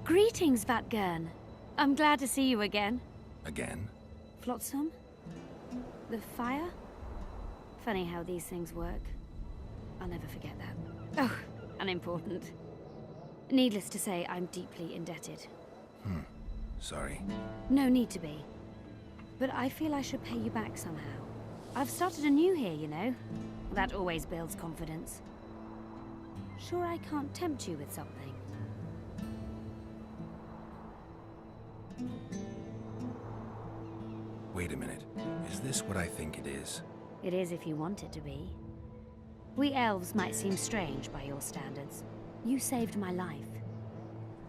Greetings, Vatgern. I'm glad to see you again. Again? Flotsam? The fire? Funny how these things work. I'll never forget that. Oh, unimportant. Needless to say, I'm deeply indebted. Sorry. No need to be. But I feel I should pay you back somehow. I've started anew here, you know. That always builds confidence. Sure I can't tempt you with something? Wait a minute. Is this what I think it is? It is if you want it to be. We elves might seem strange by your standards. You saved my life.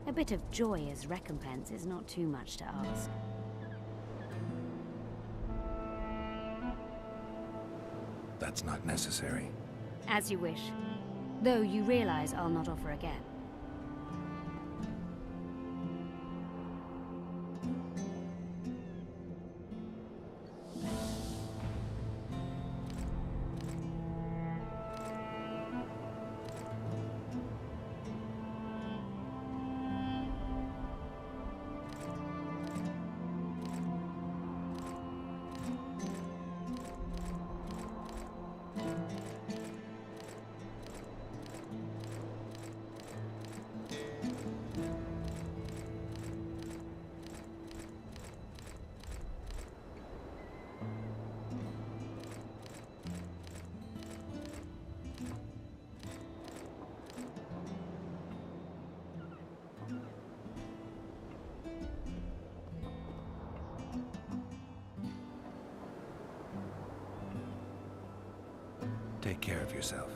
A bit of joy as recompense is not too much to ask. That's not necessary. As you wish. Though you realize I'll not offer again. Take care of yourself.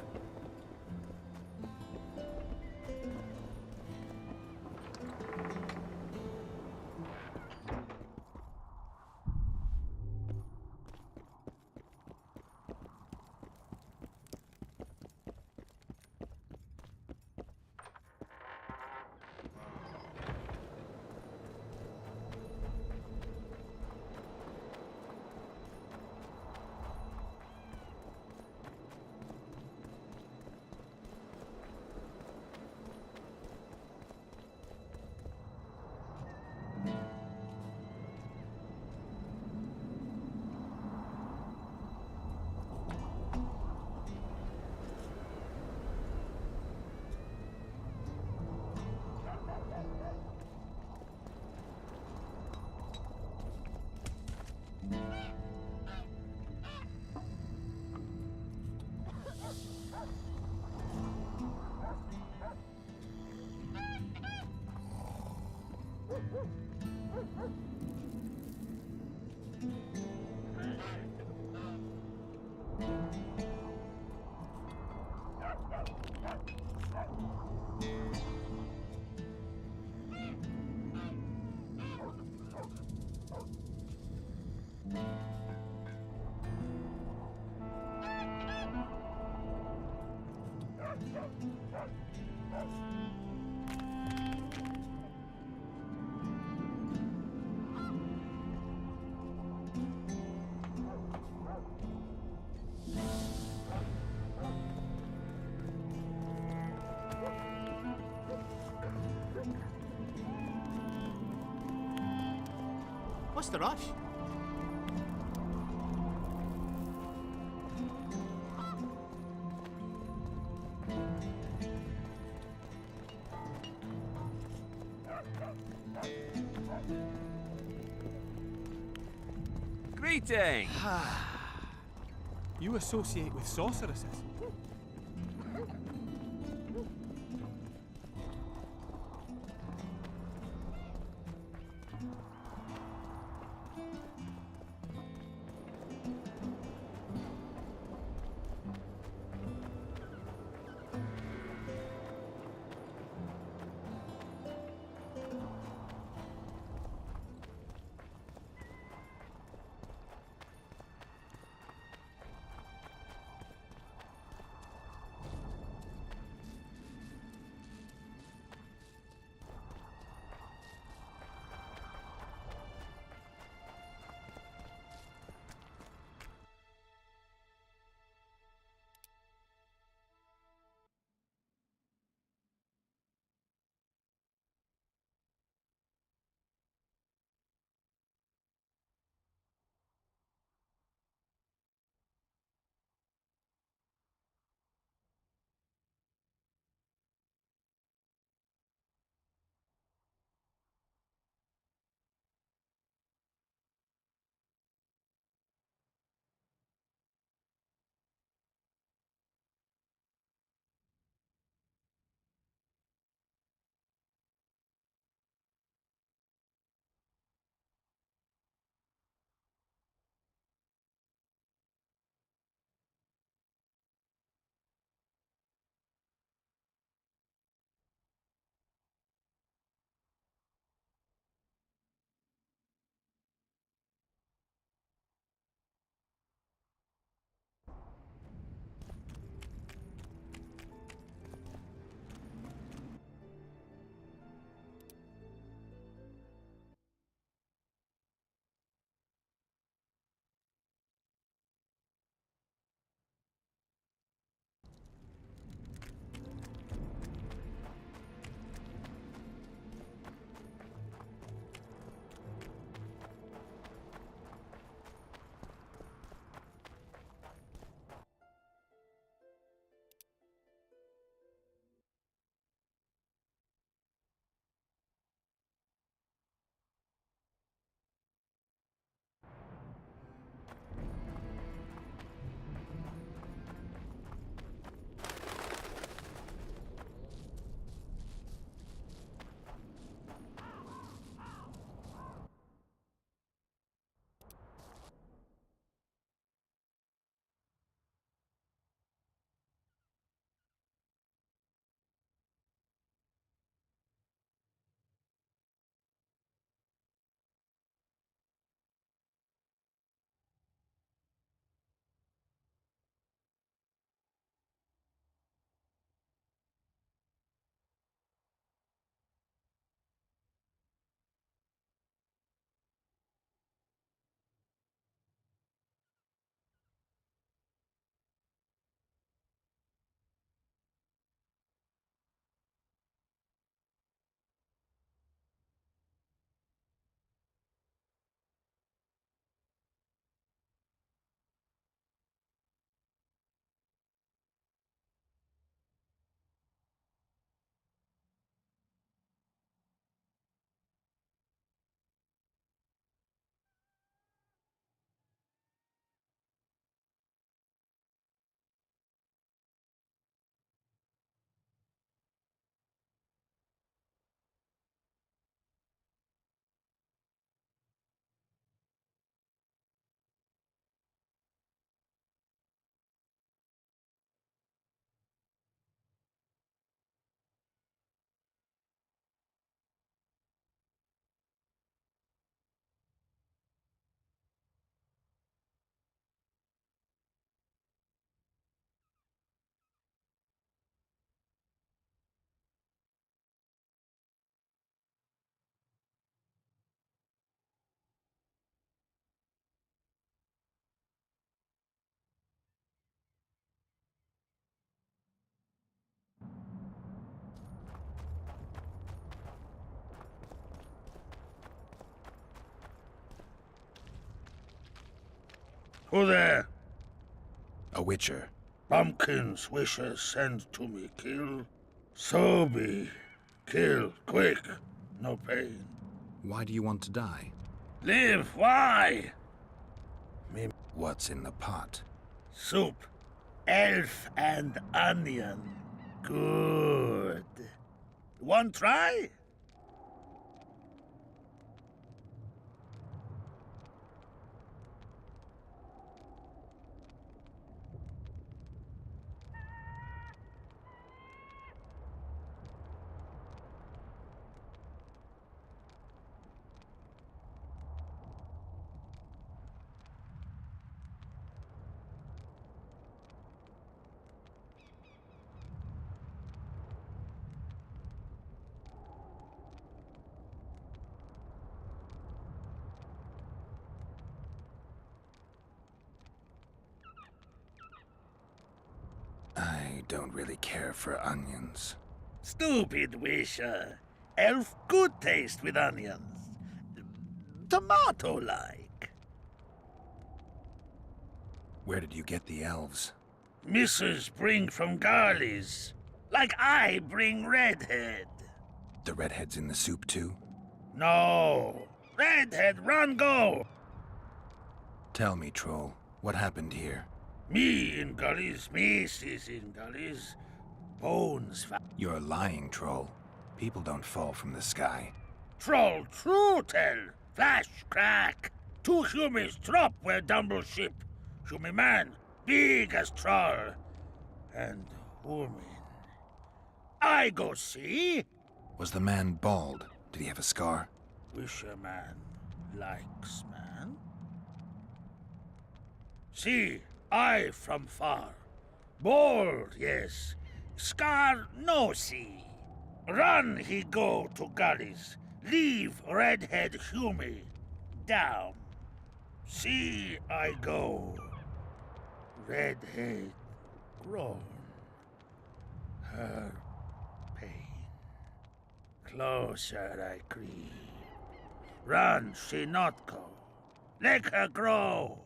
What's the rush? Greetings! You associate with sorceresses? Who there? A witcher. Pumpkin's wishes send to me kill. So be. Kill, quick. No pain. Why do you want to die? Live, why? What's in the pot? Soup. Elf and onion. Good. One try? I don't really care for onions. Stupid wisher. Elf good taste with onions. Tomato-like. Where did you get the elves? Missus bring from Garley's. Like I bring Redhead. The redhead's in the soup too? No. Redhead, run, go! Tell me, Troll, what happened here? Me in gullies, Missus in gullies. Bones You're lying, Troll. People don't fall from the sky. Troll, true tell. Flash, crack. 2 humies drop where Dumble ship. Humie man, big as troll. And woman. I go see. Was the man bald? Did he have a scar? Wisher man likes man. See, I from far. Bald, yes. Scar no see. Run he go to gullies. Leave Redhead Humie down. See I go. Redhead grown. Her pain. Closer I creep. Run she not go. Let her grow.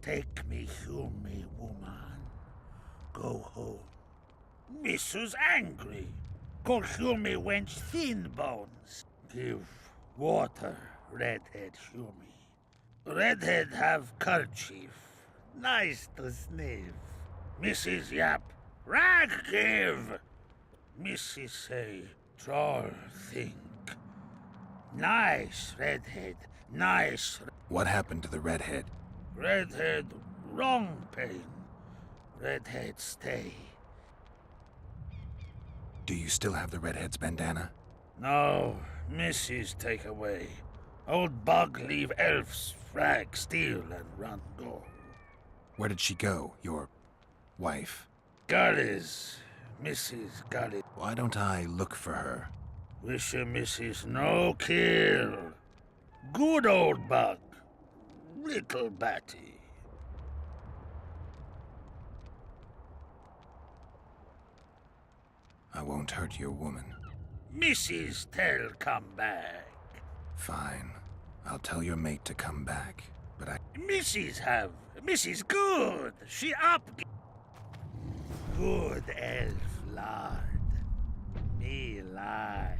Take me Humie woman. Go home. Missus angry. Call Humie wench thin bones. Give water, Redhead Humie. Redhead have kerchief. Nice to sniff. Mrs. Yap, rag give. Mrs. say, troll think. Nice, Redhead, nice. What happened to the redhead? Redhead, wrong pain. Redhead stay. Do you still have the redhead's bandana? No, Mrs. take away. Old bug leave elves, frag, steal, and run go. Where did she go, your wife? Gullies, Mrs. Gullies. Why don't I look for her? Wish your Mrs. no kill. Good old bug. Little batty. I won't hurt your woman. Mrs. tell come back. Fine. I'll tell your mate to come back, but I... Mrs. have. Mrs. good. She up. Good elf lard. Me lie.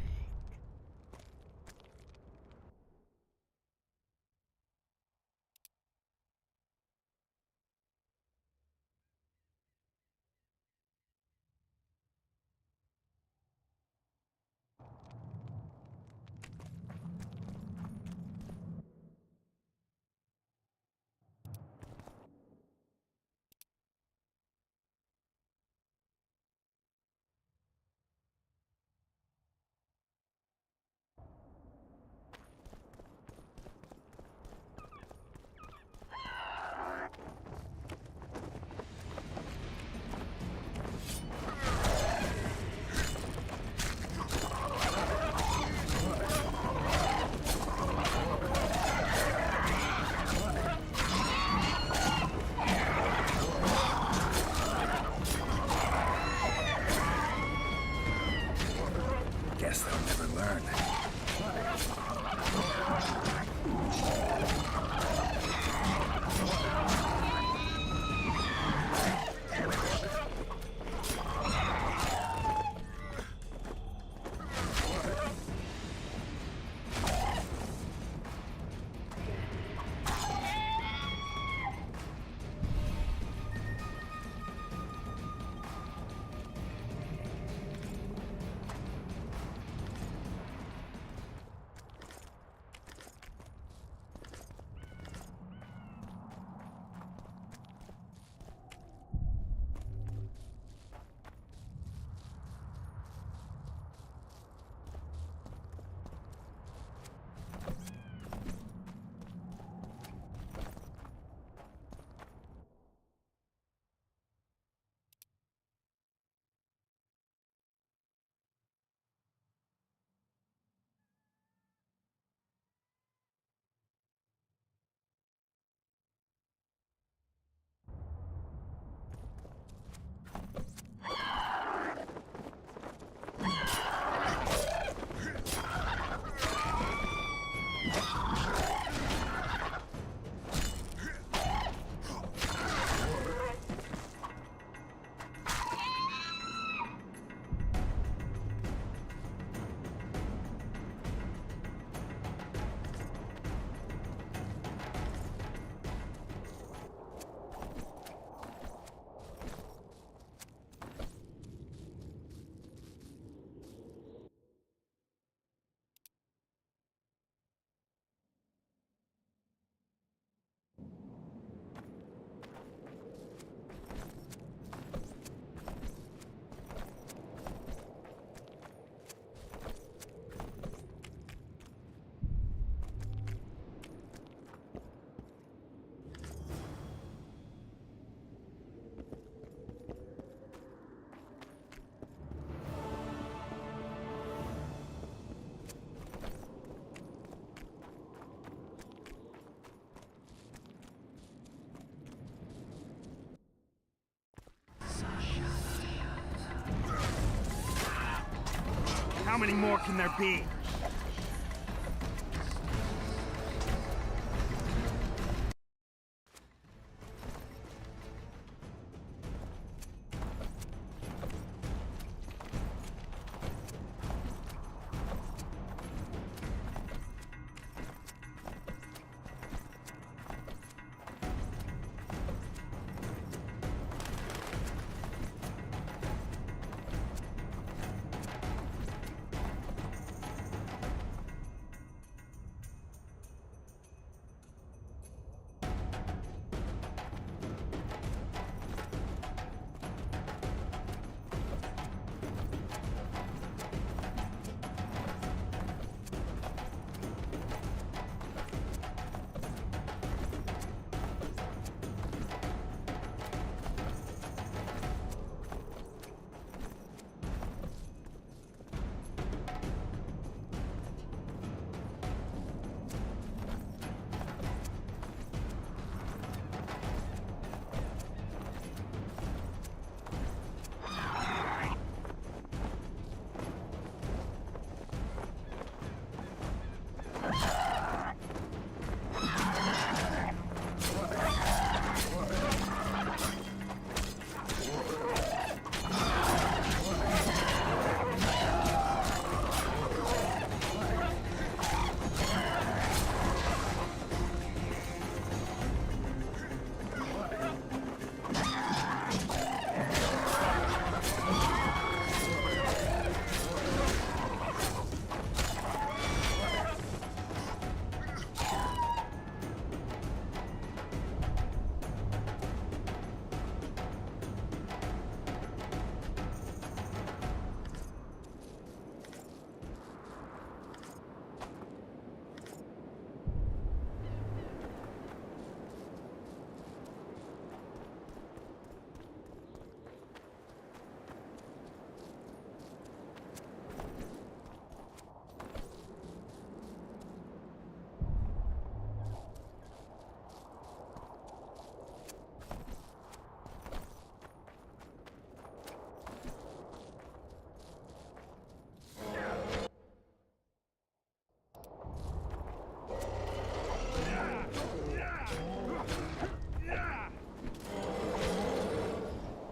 How many more can there be?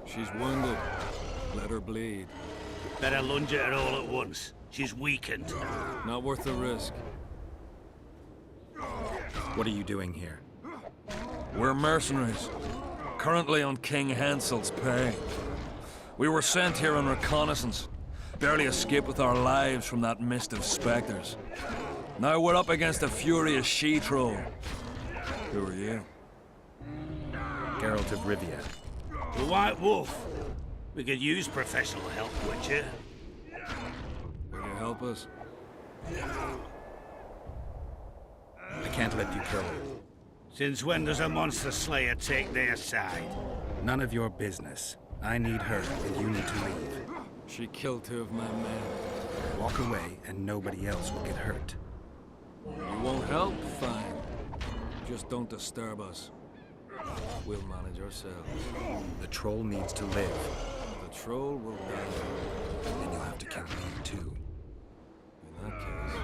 She's wounded. Let her bleed. Better lunge at her all at once. She's weakened. Not worth the risk. What are you doing here? We're mercenaries. Currently on King Hansel's pay. We were sent here on reconnaissance. Barely escaped with our lives from that mist of specters. Now we're up against a furious she-troll. Who are you? Geralt of Rivia. The White Wolf. We could use professional help, Witcher. Will you help us? I can't let you kill her. Since when does a monster slayer take their side? None of your business. I need her, and you need to leave. She killed 2 of my men. Walk away, and nobody else will get hurt. You won't help? Fine. Just don't disturb us. We'll manage ourselves. The troll needs to live. The troll will die. Then you'll have to kill me too. In that case,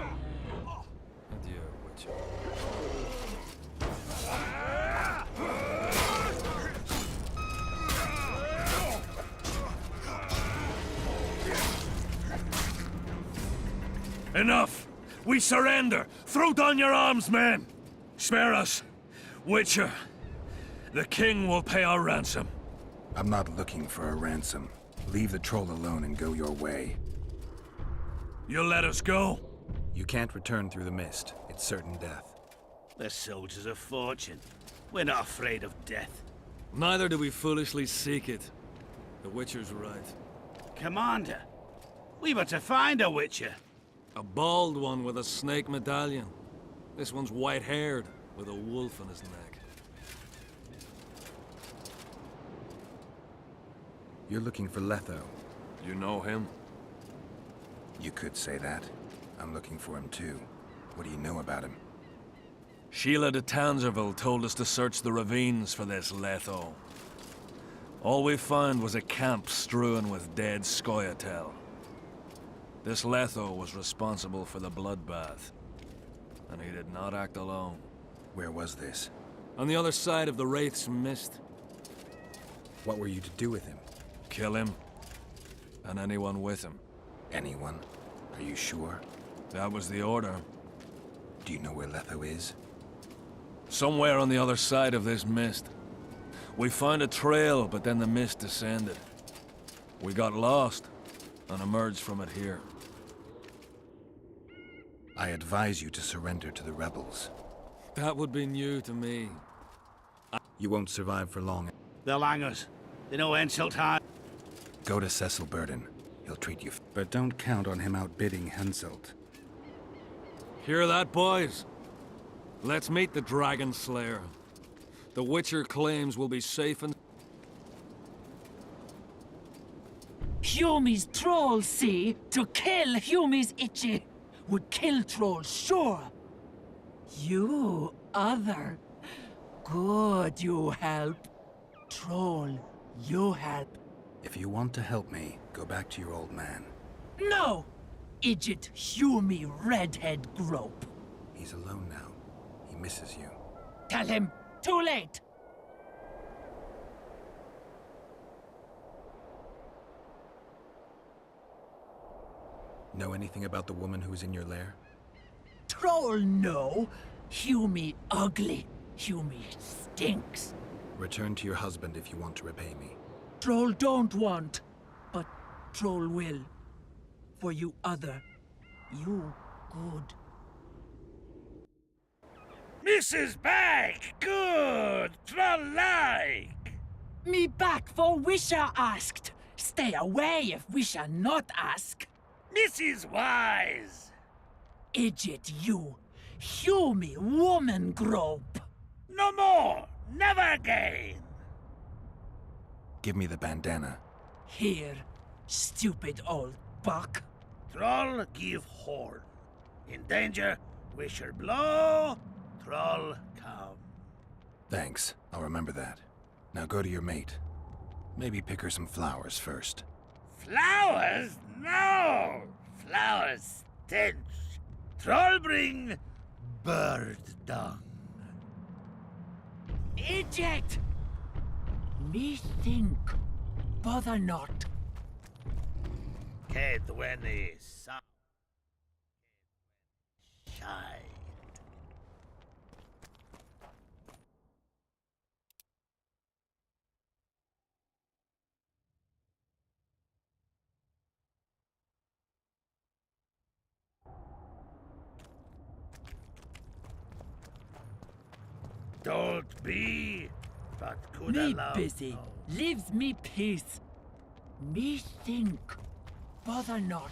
adieu, Witcher. Enough! We surrender! Throw down your arms, men! Spare us! Witcher, the king will pay our ransom. I'm not looking for a ransom. Leave the troll alone and go your way. You'll let us go? You can't return through the mist. It's certain death. We're soldiers of fortune. We're not afraid of death. Neither do we foolishly seek it. The Witcher's right. Commander, we were to find a Witcher. A bald one with a snake medallion. This one's white-haired, with a wolf on his neck. You're looking for Letho. You know him? You could say that. I'm looking for him too. What do you know about him? Sheila de Tanzerville told us to search the ravines for this Letho. All we found was a camp strewn with dead Scoia'tael. This Letho was responsible for the bloodbath. And he did not act alone. Where was this? On the other side of the Wraith's Mist. What were you to do with him? Kill him. And anyone with him. Anyone? Are you sure? That was the order. Do you know where Letho is? Somewhere on the other side of this mist. We found a trail, but then the mist descended. We got lost, and emerged from it here. I advise you to surrender to the rebels. That would be new to me. You won't survive for long. They'll hang us. They know Henselt hard. Go to Cecil Burden. He'll treat you. But don't count on him outbidding Henselt. Hear that, boys? Let's meet the Dragon Slayer. The Witcher claims we'll be safe and... Humi's trolls, see? To kill Humi's itchy would kill trolls, sure. You, other. Good, you help. Troll, you help. If you want to help me, go back to your old man. No! Idjit Humi redhead grope. He's alone now. He misses you. Tell him, too late! Know anything about the woman who's in your lair? Troll, no. Humi ugly. Humi stinks. Return to your husband if you want to repay me. Troll don't want, but Troll will. For you other, you good. Mrs. Back! Good! Troll-like! Me back for Wisha asked. Stay away if Wisha not ask. Mrs. Wise! Idjit you. Humi woman grope. No more! Never again! Give me the bandana. Here, stupid old buck. Troll give horn. In danger, Wisher blow, Troll come. Thanks. I'll remember that. Now go to your mate. Maybe pick her some flowers first. Flowers? No! Flowers stench. Troll bring bird dung. Eject! Me think. Bother not. Ked when the sun shine. Don't be, but could Me allow. busy. Leaves me peace. Me think. Bother not.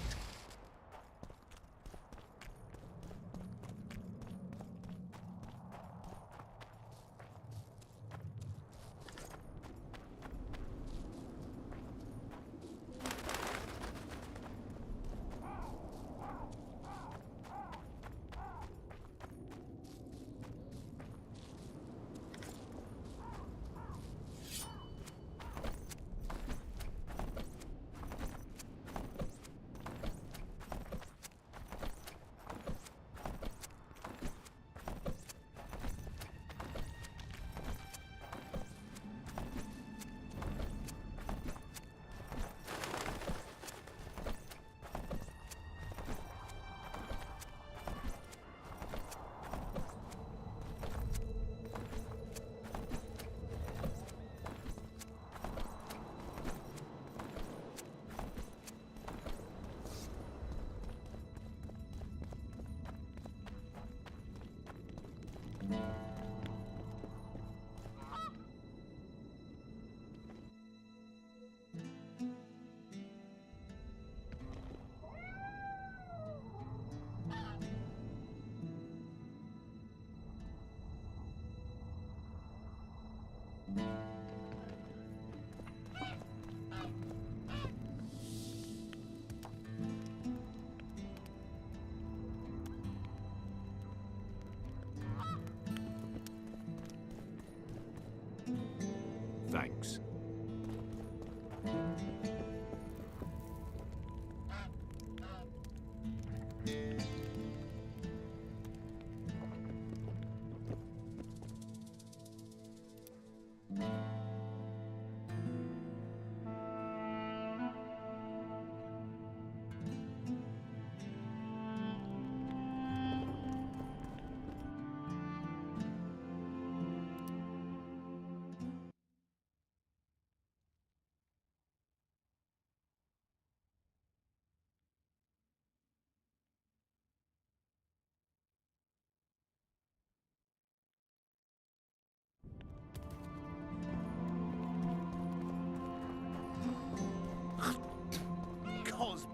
Thanks.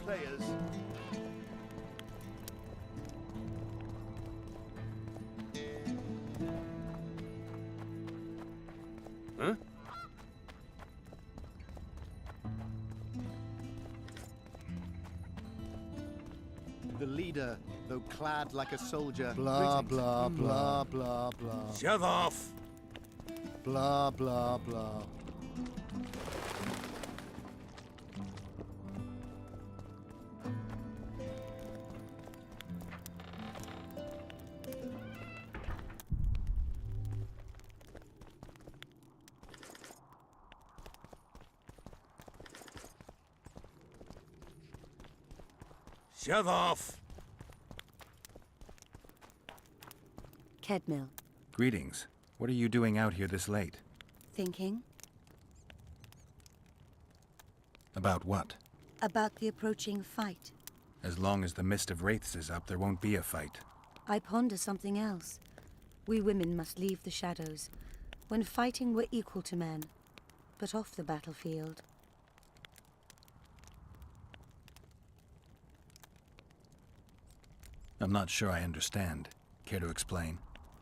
players. Huh? The leader, though clad like a soldier. Blah, Greetings. blah, blah, blah, blah. Shove off! Blah, blah, blah. Shove off! Kedmil, Greetings. What are you doing out here this late? thinking About what? about the approaching fight. As long as the Mist of Wraiths is up, there won't be a fight. I ponder something else. We women must leave the shadows. When fighting, we're equal to men, but off the battlefield. I'm not sure I understand. Care to explain?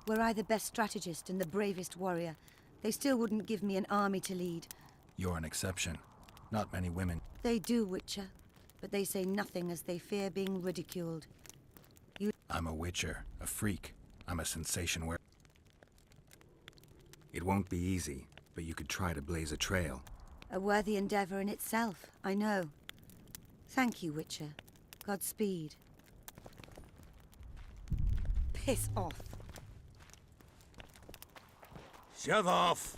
Were I the best strategist and the bravest warrior, they still wouldn't give me an army to lead. You're an exception. Not many women. They do, Witcher, but they say nothing as they fear being ridiculed. I'm a witcher, a freak. I'm a sensation where... It won't be easy, but you could try to blaze a trail. A worthy endeavor in itself, I know. Thank you, Witcher. Godspeed. Piss off. Shove off!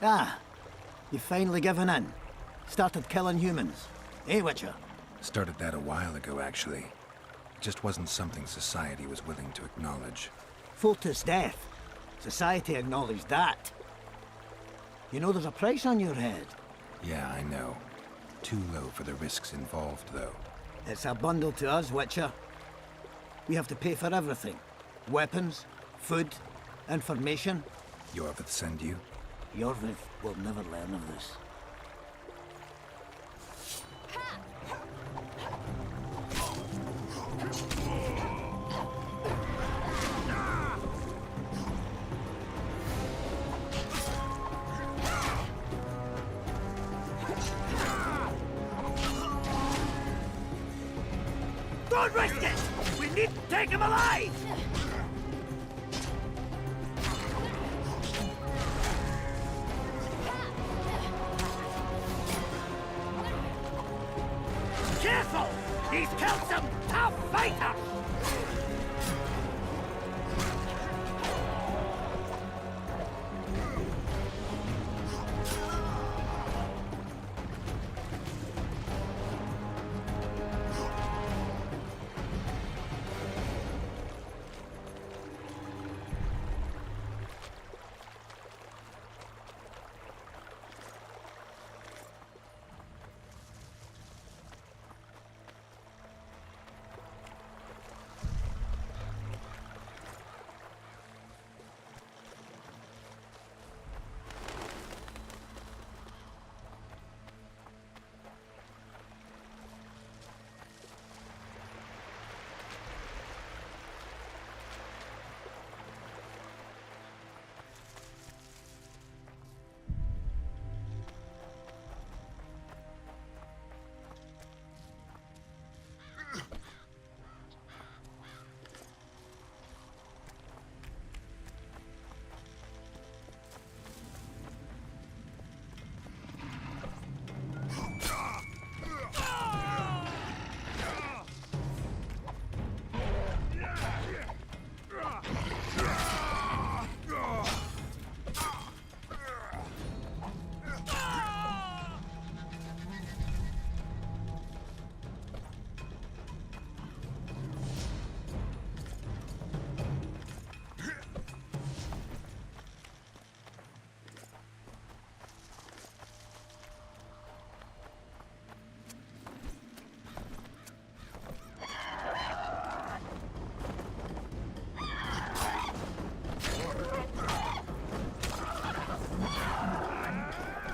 Ah, you've finally given in. Started killing humans. Eh, Witcher? Started that a while ago, actually. It just wasn't something society was willing to acknowledge. Foltest death. Society acknowledged that. You know there's a price on your head. Yeah, I know. Too low for the risks involved, though. It's a bundle to us, Witcher. We have to pay for everything. Weapons, food, information. Yorvith send you? Yorvith will never learn of this. Don't risk it! We need to take him alive! Careful! He's killed some tough fighters!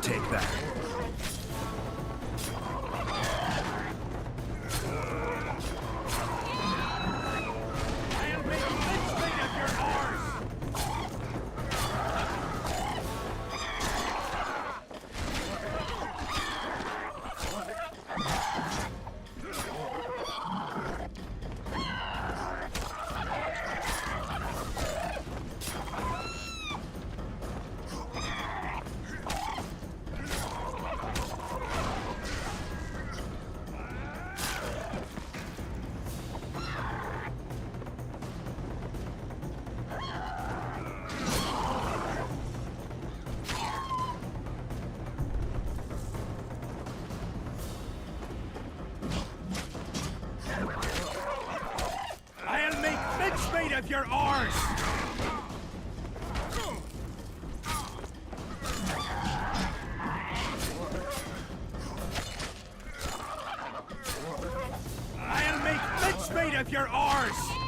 Take that. I'll make mincemeat of your oars! I'll make mincemeat of your oars!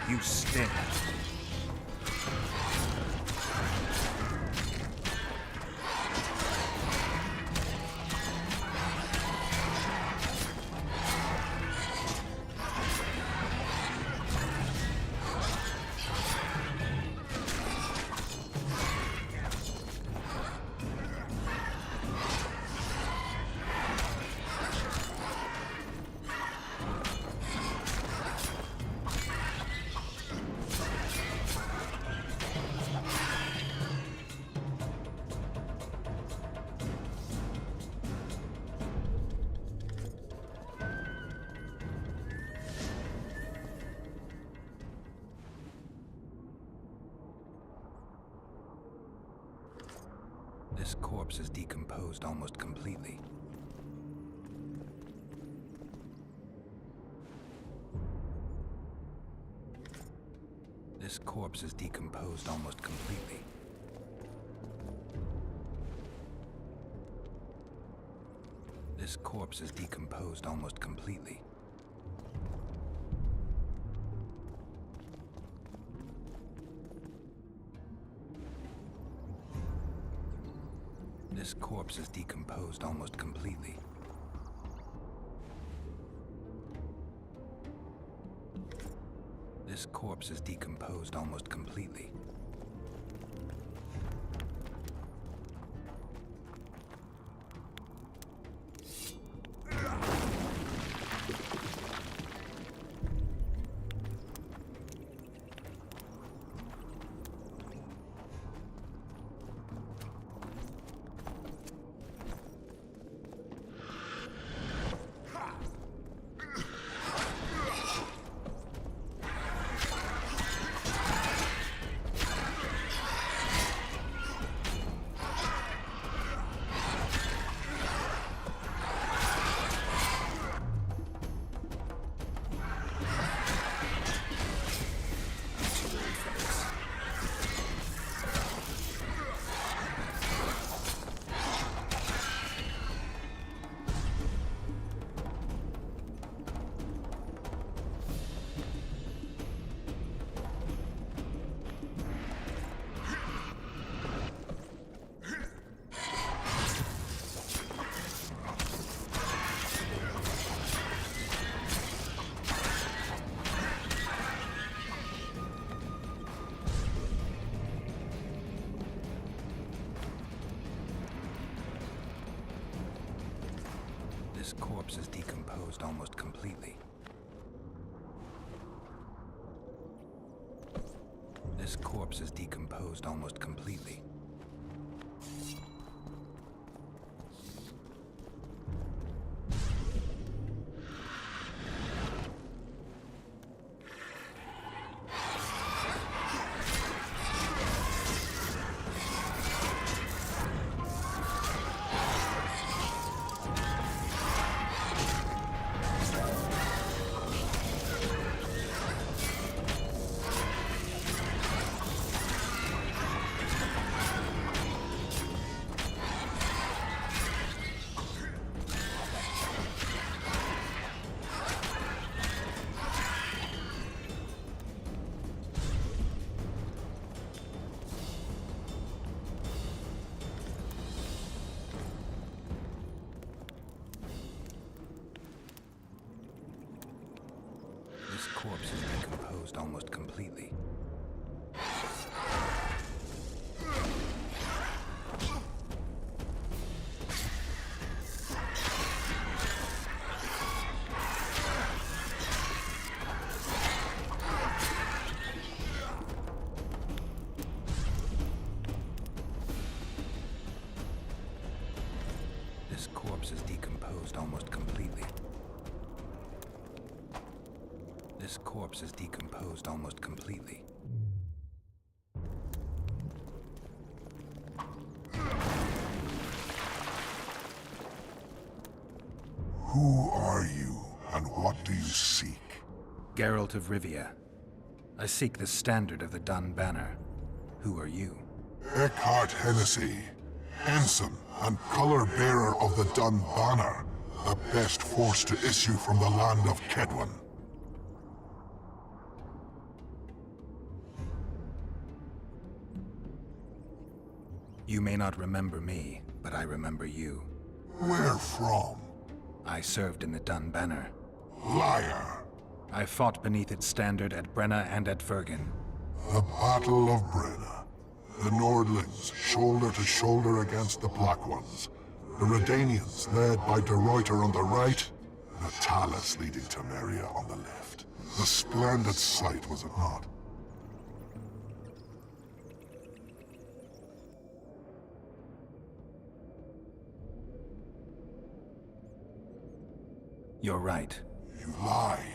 You stink. This corpse is decomposed almost completely. This corpse is decomposed almost completely. This corpse is decomposed almost completely. This corpse is decomposed almost completely. This corpse is decomposed almost completely. This corpse is decomposed almost completely. This corpse is decomposed almost completely. This corpse is decomposed almost completely. This corpse is decomposed almost completely. This corpse is decomposed almost completely. Who are you, and what do you seek? Geralt of Rivia. I seek the standard of the Dun Banner. Who are you? Eckhart Hennessy, ensign and color-bearer of the Dun Banner, the best force to issue from the land of Kedwen. You may not remember me, but I remember you. Where from? I served in the Dun Banner. Liar! I fought beneath its standard at Brenna and at Vergen. The Battle of Brenna. The Nordlings, shoulder to shoulder against the Black Ones. The Redanians, led by De Ruyter on the right. The Talus leading Temeria on the left. A splendid sight, was it not? You're right. You lie.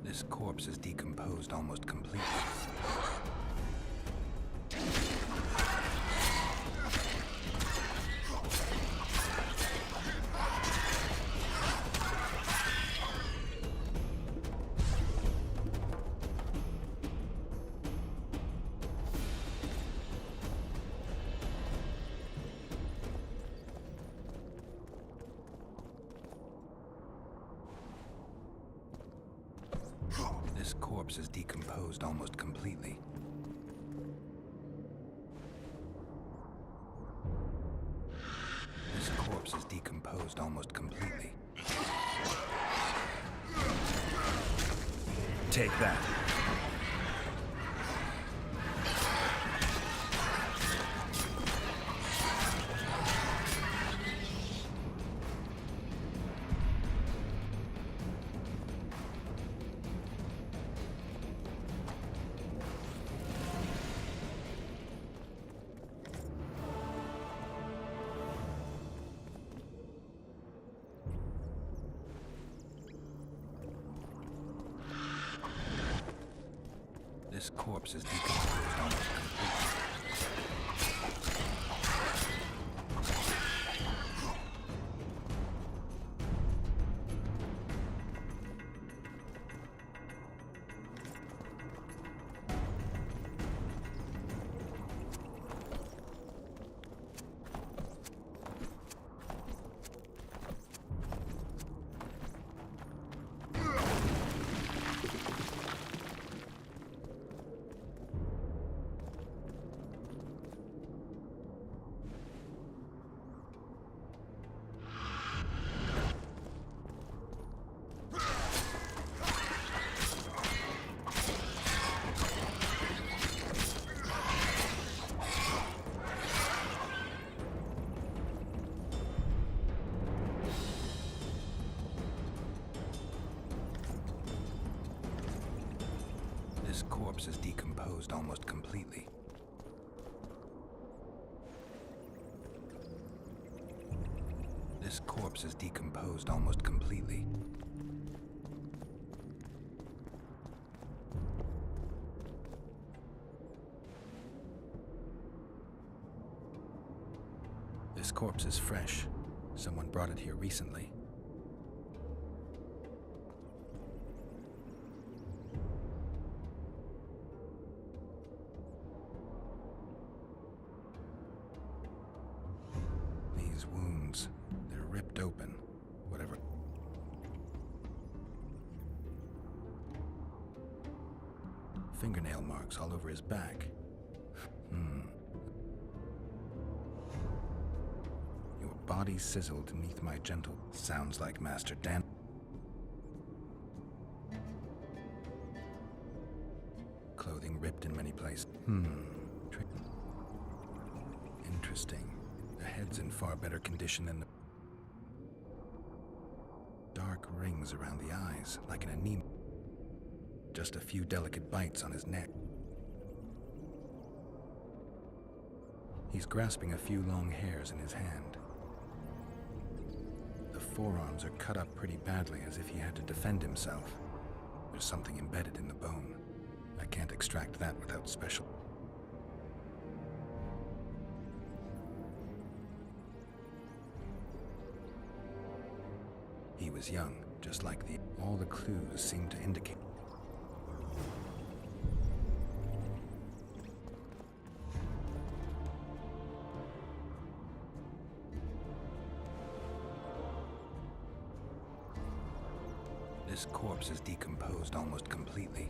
This corpse is decomposed almost completely. This corpse is decomposed almost completely. This corpse is decomposed almost completely. Take that. This corpse is decomposed almost completely. This corpse is decomposed almost completely. This corpse is decomposed almost completely. corpse is fresh. Someone brought it here recently. These wounds, they're ripped open. Whatever. Fingernail marks all over his back. Your body sizzled beneath my gentle. Sounds like Master Dan. Clothing ripped in many places. Interesting. The head's in far better condition than the... Dark rings around the eyes, like an anemia. Just a few delicate bites on his neck. He's grasping a few long hairs in his hand. The forearms are cut up pretty badly, as if he had to defend himself. There's something embedded in the bone. I can't extract that without special... He was young, just like the... All the clues seem to indicate... This corpse is decomposed almost completely.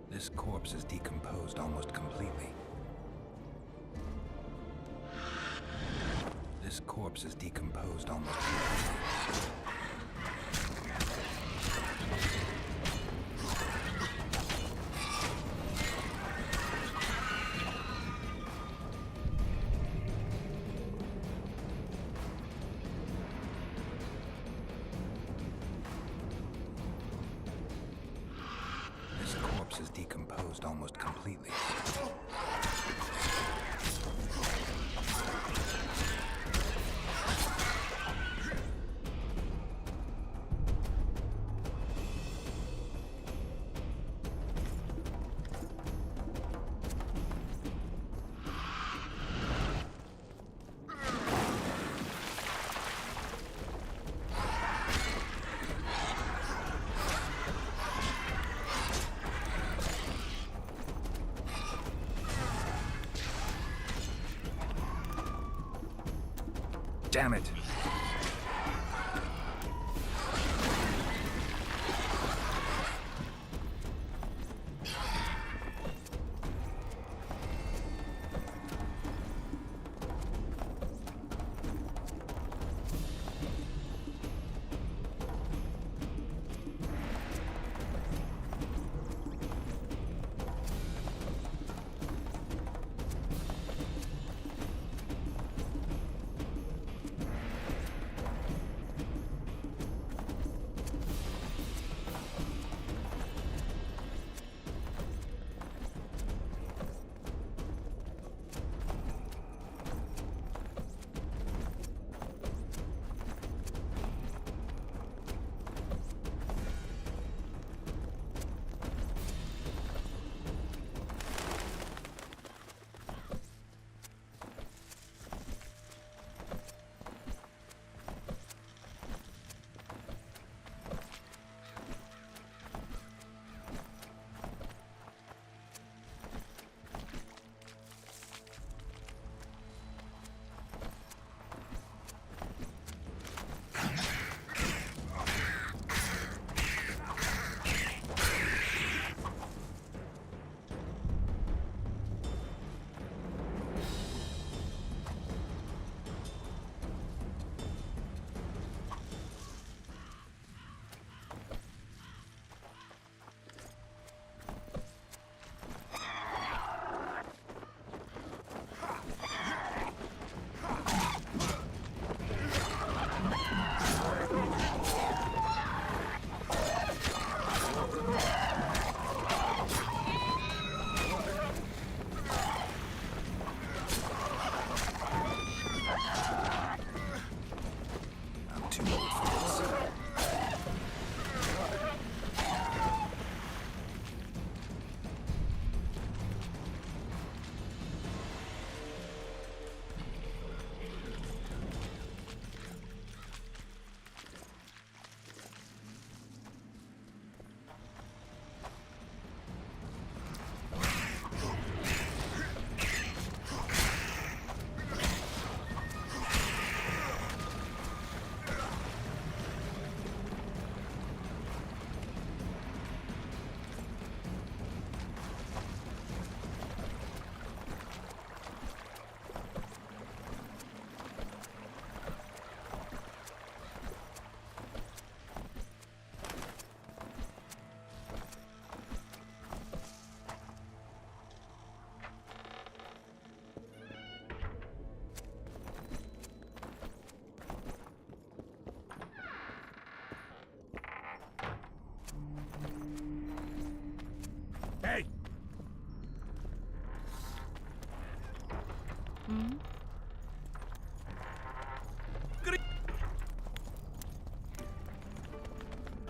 This corpse is decomposed almost completely. This corpse is decomposed almost completely. This corpse is decomposed almost completely. Damn it!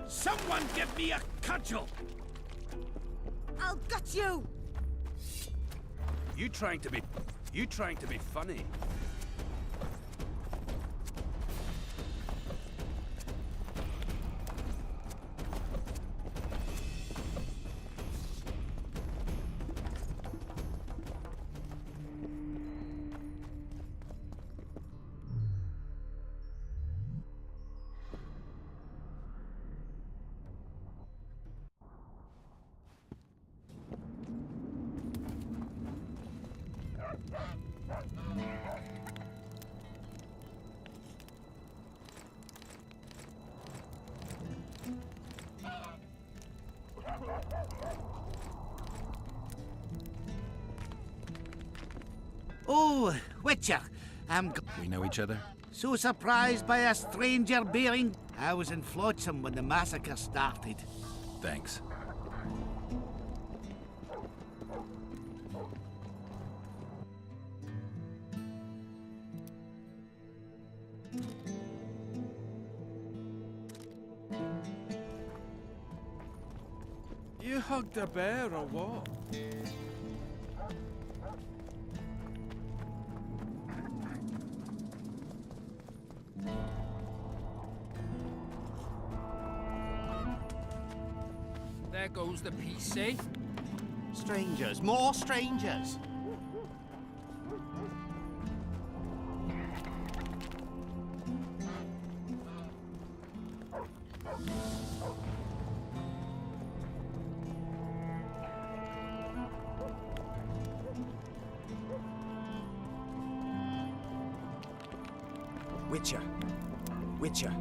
Someone give me a cudgel! I'll gut you! You trying to be funny? Oh, Witcher, We know each other? so surprised by a stranger bearing. I was in Flotsam when the massacre started. Thanks. You hugged a bear or what? There goes the PC. Strangers, more strangers. Witcher. Witcher.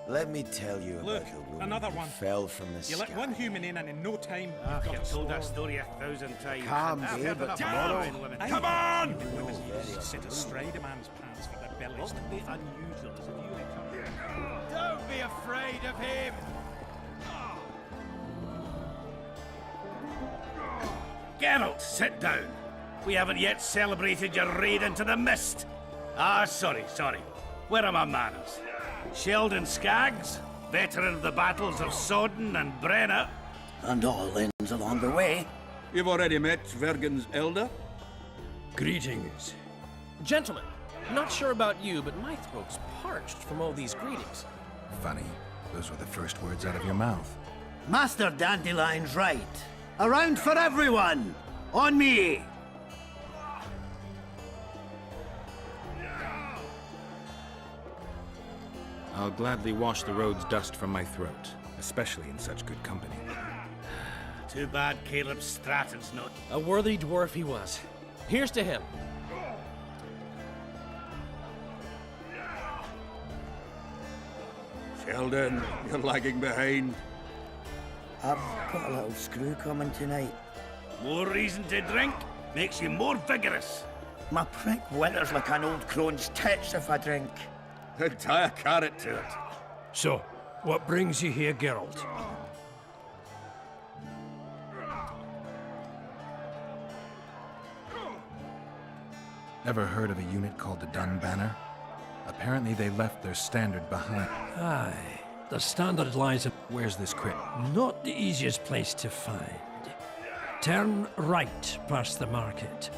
Let me tell you Look, about a woman another who one. fell from the You sky. let one human in and in no time Ah, you've you've got told that swarm. story 1,000 times. Calm, I've babe, heard but enough tomorrow- about women. Come on! Women's views sit astride a man's pants for their bellies. Must be unusual as if you Don't be afraid of him! Geralt, sit down. We haven't yet celebrated your raid into the mist. Ah, sorry. Where are my manners? Sheldon Skaggs, veteran of the battles of Sodden and Brenna. And all ends along the way. You've already met Vergen's elder? Greetings. Gentlemen, not sure about you, but my throat's parched from all these greetings. Funny. Those were the first words out of your mouth. Master Dandelion's right. Around for everyone! On me! I'll gladly wash the road's dust from my throat, especially in such good company. Too bad Caleb Stratton's not. A worthy dwarf he was. Here's to him. Sheldon, you're lagging behind. I've got a little screw coming tonight. More reason to drink makes you more vigorous. My prick winters like an old crone's tits if I drink. And tie a carrot to it. So, what brings you here, Geralt? Ever heard of a unit called the Dun Banner? Apparently they left their standard behind. Aye, the standard lies... Where's this crypt? Not the easiest place to find. Turn right past the market.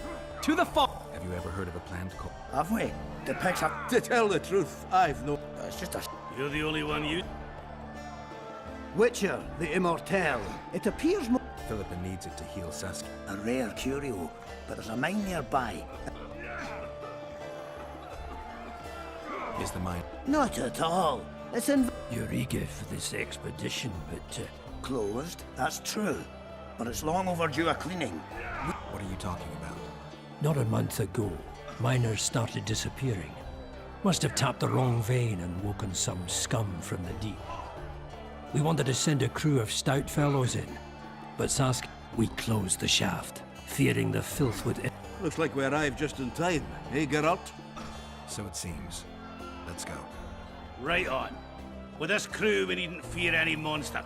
To the Have you ever heard of a plant called... Have we? Depicts a... To tell the truth, I've no... It's just a... You're the only one you... Witcher, the Immortelle. It appears more... Philippa needs it to heal Saskia. A rare curio, but there's a mine nearby. Is the mine... Not at all. It's in... You're eager for this expedition, but... Closed, that's true. But it's long overdue a cleaning. What are you talking about? Not a month ago, miners started disappearing. Must have tapped the wrong vein and woken some scum from the deep. We wanted to send a crew of stout fellows in, but Sask, we closed the shaft. fearing the filth would... Looks like we arrived just in time, eh, Geralt? So it seems. Let's go. Right on. With this crew, we needn't fear any monster.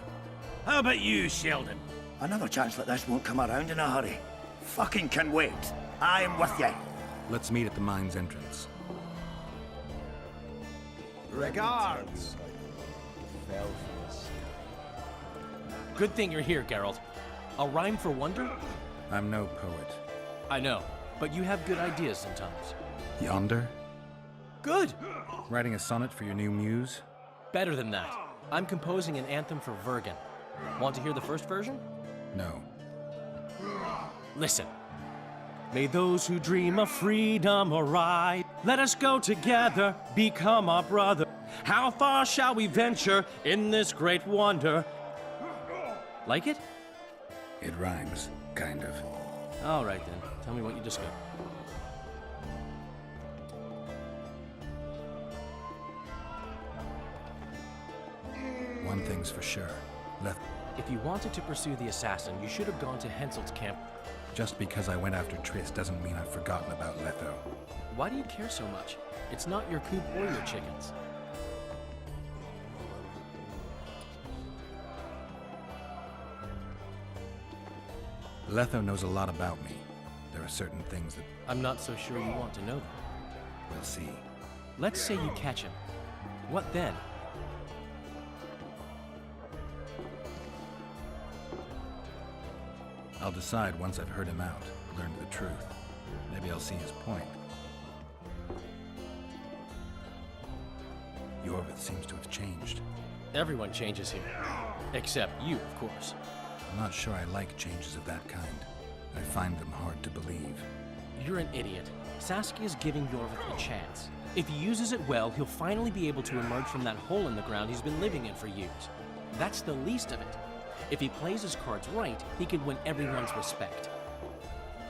How about you, Sheldon? Another chance like this won't come around in a hurry. Fucking can wait. I'm with you. Let's meet at the mine's entrance. Regards. Good thing you're here, Geralt. A rhyme for wonder? I'm no poet. I know, but you have good ideas sometimes. Yonder? Good! Writing a sonnet for your new muse? Better than that. I'm composing an anthem for Vergen. Want to hear the first version? No. Listen. May those who dream of freedom arise. Let us go together, become our brother. How far shall we venture in this great wonder? Like it? It rhymes, kind of. All right then. Tell me what you discovered. One thing's for sure. If you wanted to pursue the assassin, you should have gone to Henselt's camp. Just because I went after Triss doesn't mean I've forgotten about Letho. Why do you care so much? It's not your coop or your chickens. Letho knows a lot about me. There are certain things that... I'm not so sure you want to know them. We'll see. Let's say you catch him. What then? I'll decide once I've heard him out, learned the truth. Maybe I'll see his point. Yorvith seems to have changed. Everyone changes here. Except you, of course. I'm not sure I like changes of that kind. I find them hard to believe. You're an idiot. Saskia's giving Yorvith a chance. If he uses it well, he'll finally be able to emerge from that hole in the ground he's been living in for years. That's the least of it. If he plays his cards right, he can win everyone's respect.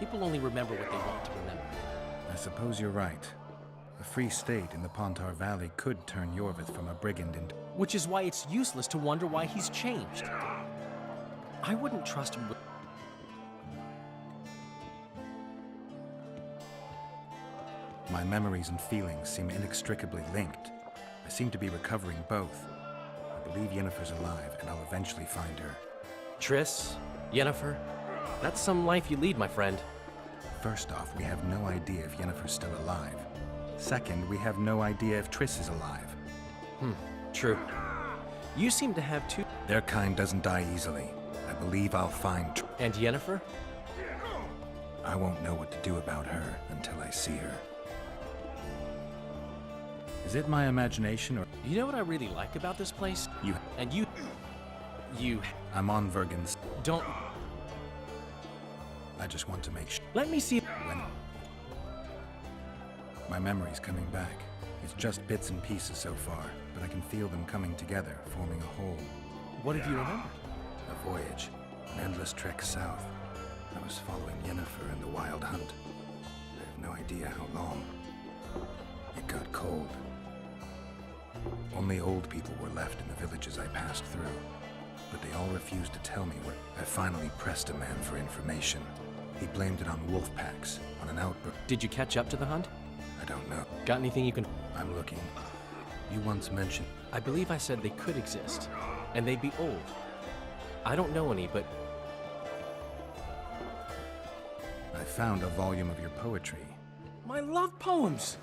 People only remember what they want to remember. I suppose you're right. A free state in the Pontar Valley could turn Yorvith from a brigand into... Which is why it's useless to wonder why he's changed. I wouldn't trust him with... My memories and feelings seem inextricably linked. I seem to be recovering both. I believe Yennefer's alive, and I'll eventually find her. Triss, Yennefer, that's some life you lead, my friend. First off, we have no idea if Yennefer's still alive. Second, we have no idea if Triss is alive. True. You seem to have two... Their kind doesn't die easily. I believe I'll find... And Yennefer? I won't know what to do about her until I see her. Is it my imagination or... You know what I really like about this place? You... And you... I'm on Vergen's... Don't... I just want to make sure... Let me see... When... My memory's coming back. It's just bits and pieces so far, but I can feel them coming together, forming a whole. What have you remembered? A voyage. An endless trek south. I was following Yennefer in the Wild Hunt. I have no idea how long. It got cold. Only old people were left in the villages I passed through, but they all refused to tell me where. I finally pressed a man for information. He blamed it on wolf packs, on an outbreak. Did you catch up to the hunt? I don't know. Got anything you can... I'm looking. You once mentioned... I believe I said they could exist, and they'd be old. I don't know any, but... I found a volume of your poetry. My love poems!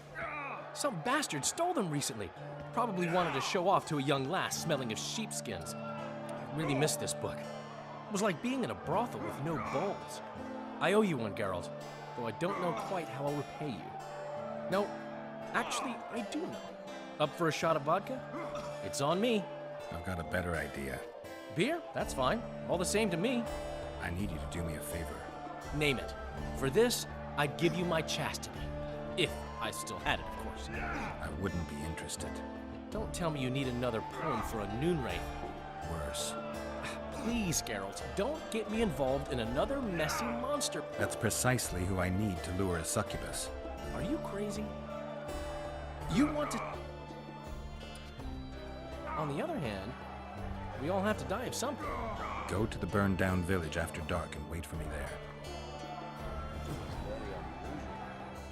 Some bastard stole them recently. Probably wanted to show off to a young lass smelling of sheepskins. I really missed this book. It was like being in a brothel with no balls. I owe you one, Geralt, though I don't know quite how I'll repay you. No, actually, I do know. Up for a shot of vodka? It's on me. I've got a better idea. Beer? That's fine. All the same to me. I need you to do me a favor. Name it. For this, I'd give you my chastity. If I still had it, of course. I wouldn't be interested. Don't tell me you need another poem for a Noonwraith. Worse. Please, Geralt, don't get me involved in another messy monster. That's precisely who I need to lure a succubus. Are you crazy? You want to... On the other hand, we all have to die of something. Go to the burned-down village after dark and wait for me there.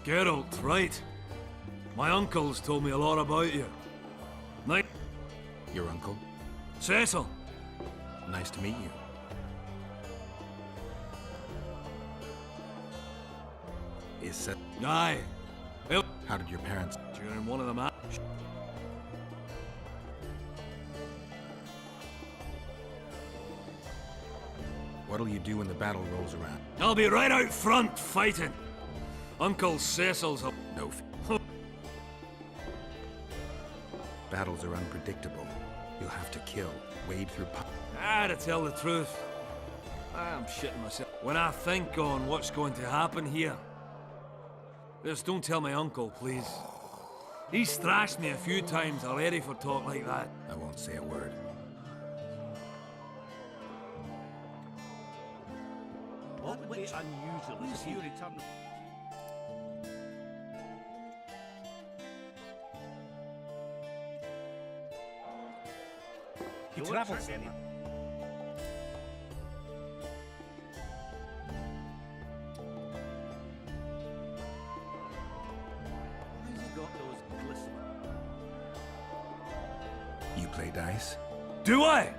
Geralt, right. My uncle's told me a lot about you. Night. Your uncle? Cecil. Nice to meet you. Is that... Aye. Well, how did your parents... During one of them... What'll you do when the battle rolls around? I'll be right out front fighting. Uncle Cecil's a... No. Battles are unpredictable. You'll have to kill, wade through... To tell the truth, I'm shitting myself. When I think on what's going to happen here... Just don't tell my uncle, please. He's thrashed me a few times already for talk like that. I won't say a word. What would be unusual is if you return... He travels. You play dice? Do I?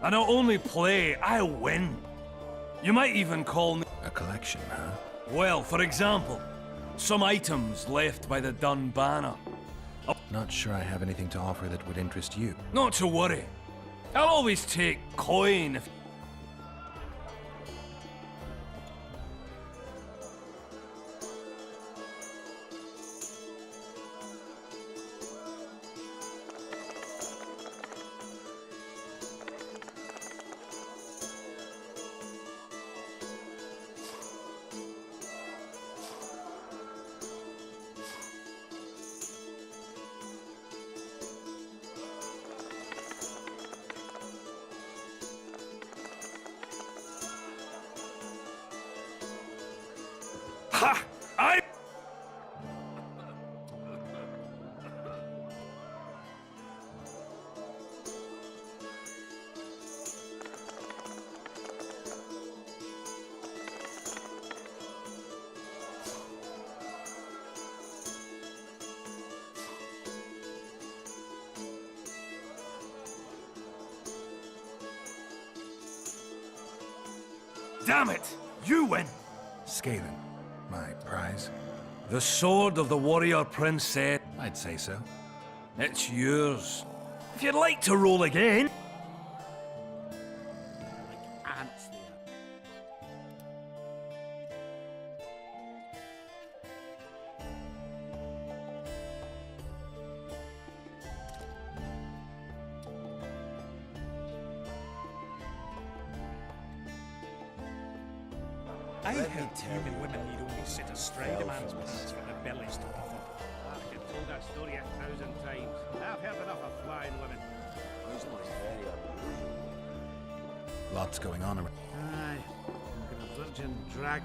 I not only play, I win. You might even call me... A collection, huh? Well, for example, some items left by the Dun Banner. Not sure I have anything to offer that would interest you. Not to worry. I'll always take coin if... Ha! I... Damn it! You win! Scalan, my prize? The sword of the warrior prince said... I'd say so. It's yours. If you'd like to roll again... Ants there. I heard human women need only sit astride a man's pants for their bellies to puff up. I've been told that story 1,000 times. I've heard enough of flying women. Lots going on around. Aye. Look at a virgin drag.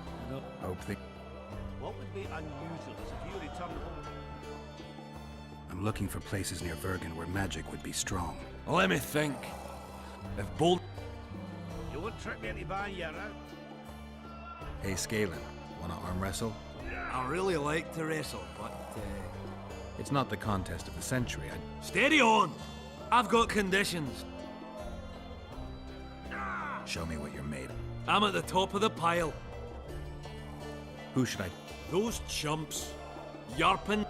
Hope they... What would be unusual is if you returned home. I'm looking for places near Vergen where magic would be strong. Let me think. If Bolt... You won't trick me into buying you around. Hey, Scalan, wanna arm wrestle? I really like to wrestle, but... It's not the contest of the century. Steady on! I've got conditions. Show me what you're made of. I'm at the top of the pile. Who should I... Those chumps. Yarpin.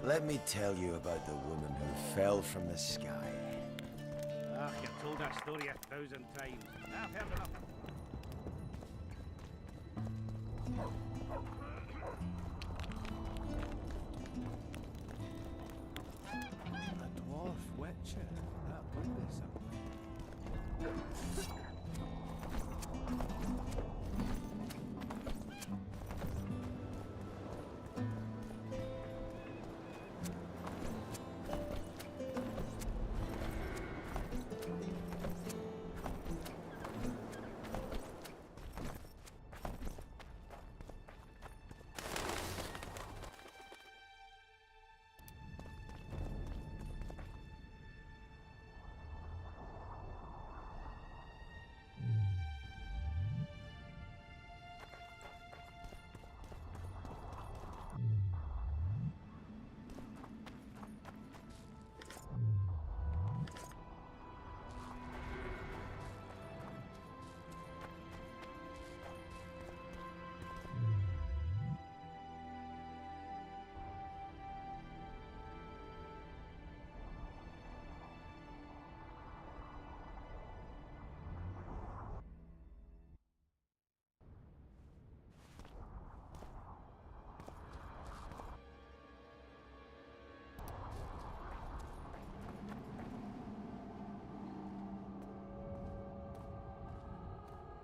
Let me tell you about the woman who fell from the sky. Ah, you've told that story 1,000 times. I've heard enough. A dwarf witcher. That would be something.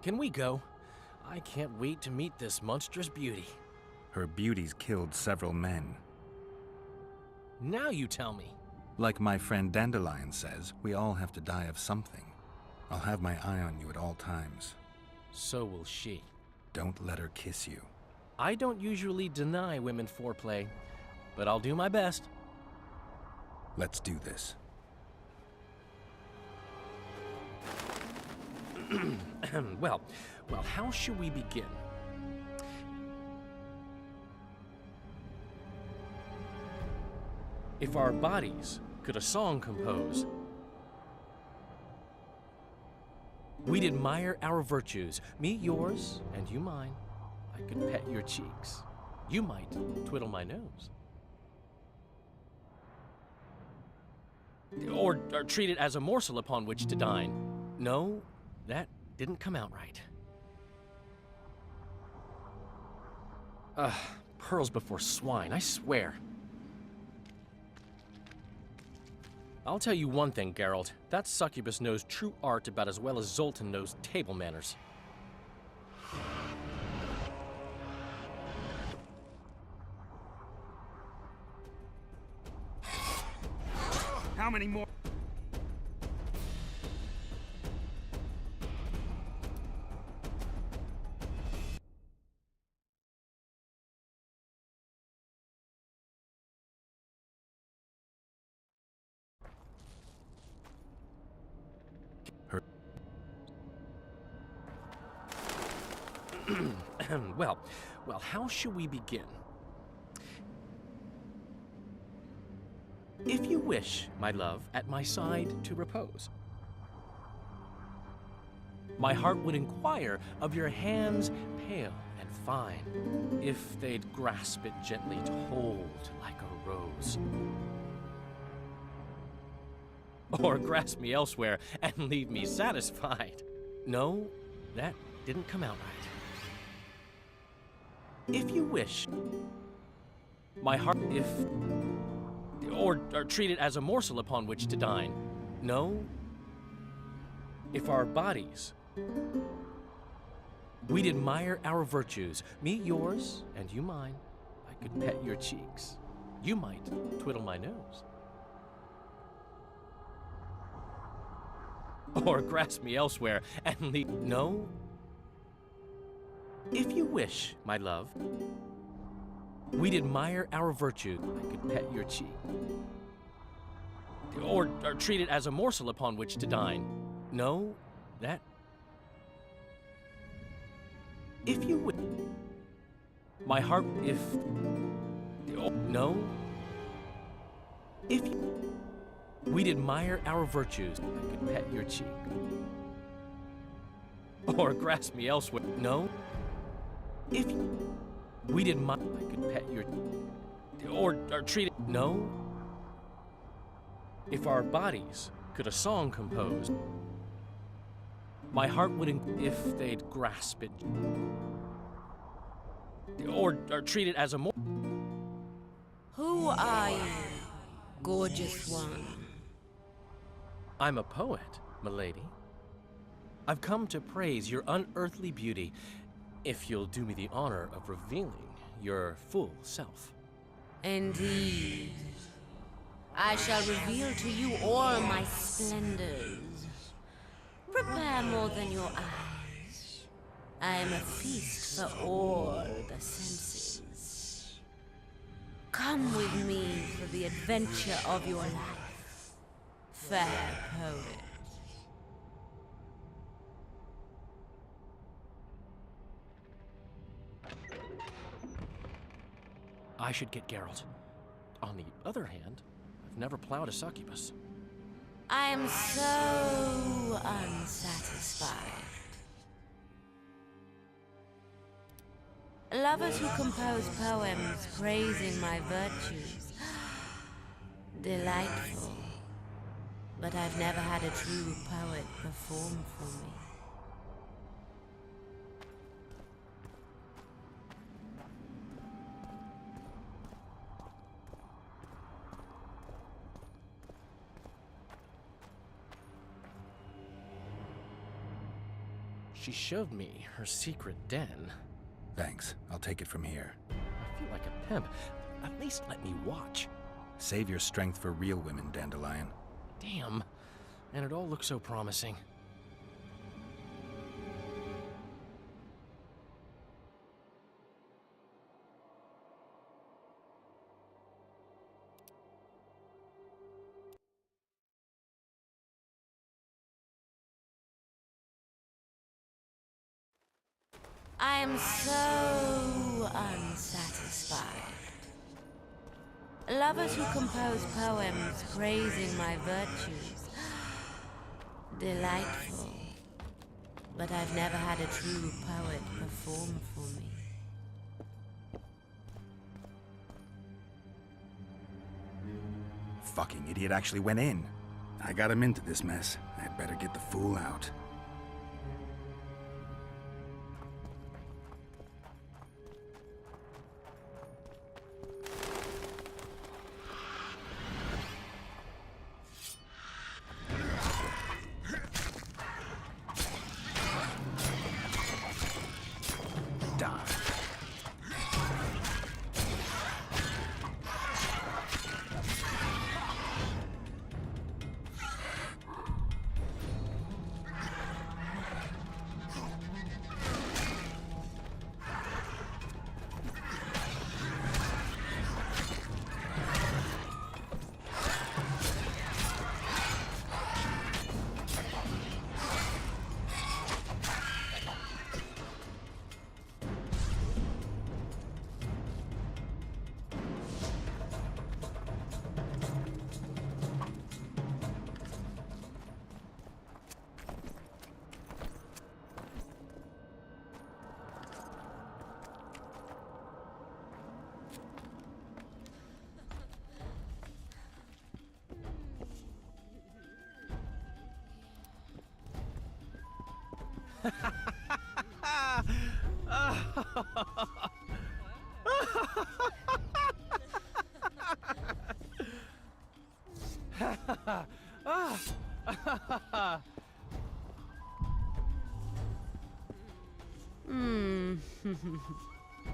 Can we go? I can't wait to meet this monstrous beauty. Her beauty's killed several men. Now you tell me. Like my friend Dandelion says, we all have to die of something. I'll have my eye on you at all times. So will she. Don't let her kiss you. I don't usually deny women foreplay, but I'll do my best. Let's do this. Well, how should we begin? If our bodies could a song compose, we'd admire our virtues, me yours and you mine. I could pet your cheeks. You might twiddle my nose. Or treat it as a morsel upon which to dine. No, that didn't come out right. Pearls before swine, I swear. I'll tell you one thing, Geralt. That succubus knows true art about as well as Zoltan knows table manners. How many more? Well, how should we begin? If you wish, my love, at my side to repose, my heart would inquire of your hands pale and fine, if they'd grasp it gently to hold like a rose. Or grasp me elsewhere and leave me satisfied. No, that didn't come out right. If you wish, my heart, or treat it as a morsel upon which to dine. No, if our bodies, we'd admire our virtues, me yours and you mine. I could pet your cheeks. You might twiddle my nose. Or grasp me elsewhere and leave. No, if you wish, my love, we'd admire our virtue. I could pet your cheek. Or treat it as a morsel upon which to dine. No, that... If you would... My heart, if... No. If you... We'd admire our virtues. I could pet your cheek. Or grasp me elsewhere. No. If you... We'd admire... I could pet your... Or treat it... No. If our bodies could a song compose, my heart would... If they'd grasp it... Or treat it as a... Who are you, gorgeous one? I'm a poet, milady. I've come to praise your unearthly beauty, if you'll do me the honor of revealing your full self. Indeed. I shall reveal to you all my splendors. Prepare more than your eyes. I am a feast for all the senses. Come with me for the adventure of your life, fair poet. I should get Geralt. On the other hand, I've never plowed a succubus. I am so unsatisfied. Lovers who compose poems praising my virtues. Delightful. But I've never had a true poet perform for me. She showed me her secret den. Thanks. I'll take it from here. I feel like a pimp. At least let me watch. Save your strength for real women, Dandelion. Damn. And it all looks so promising. I am so unsatisfied. Lovers who compose poems praising my virtues. Delightful. But I've never had a true poet perform for me. Fucking idiot actually went in. I got him into this mess. I'd better get the fool out.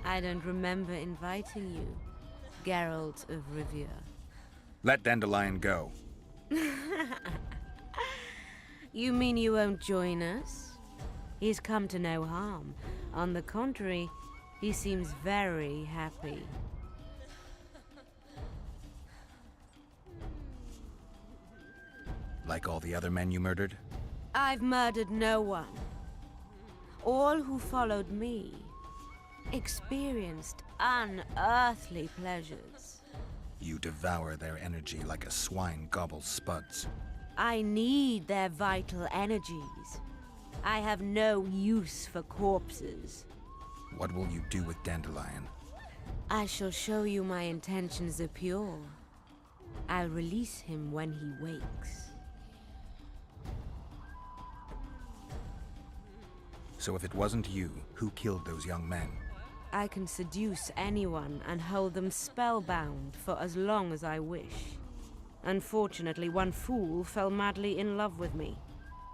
I don't remember inviting you, Geralt of Rivia. Let Dandelion go. You mean you won't join us? He's come to no harm. On the contrary, he seems very happy. Like all the other men you murdered? I've murdered no one. All who followed me experienced unearthly pleasures. You devour their energy like a swine gobbles spuds. I need their vital energies. I have no use for corpses. What will you do with Dandelion? I shall show you my intentions are pure. I'll release him when he wakes. So if it wasn't you, who killed those young men? I can seduce anyone and hold them spellbound for as long as I wish. Unfortunately, one fool fell madly in love with me.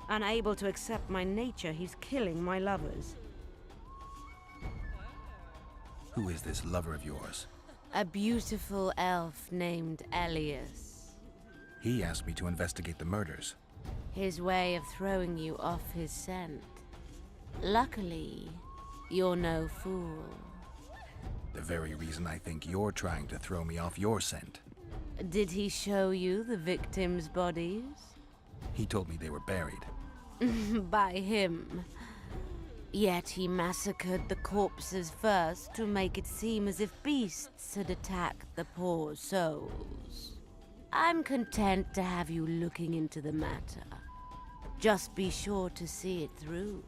Unable to accept my nature, he's killing my lovers. Who is this lover of yours? A beautiful elf named Elias. He asked me to investigate the murders. His way of throwing you off his scent. Luckily, you're no fool. The very reason I think you're trying to throw me off your scent. Did he show you the victims' bodies? He told me they were buried. By him. Yet he massacred the corpses first to make it seem as if beasts had attacked the poor souls. I'm content to have you looking into the matter. Just be sure to see it through.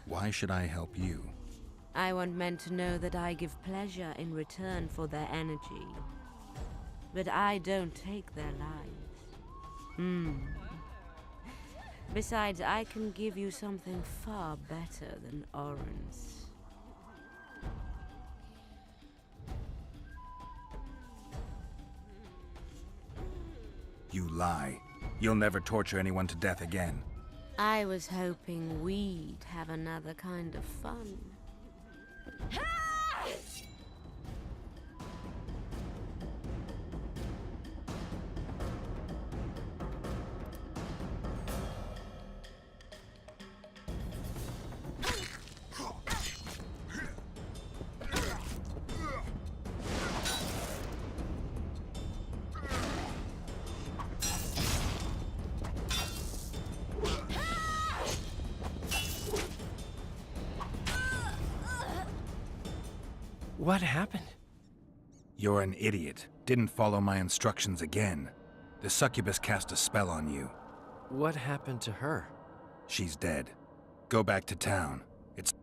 Why should I help you? I want men to know that I give pleasure in return for their energy. But I don't take their lives. Besides, I can give you something far better than Oren's. lie. You'll never torture anyone to death again. I was hoping we'd have another kind of fun. What happened? You're an idiot. Didn't follow my instructions again. The succubus cast a spell on you. What happened to her? She's dead. Go back to town. It's...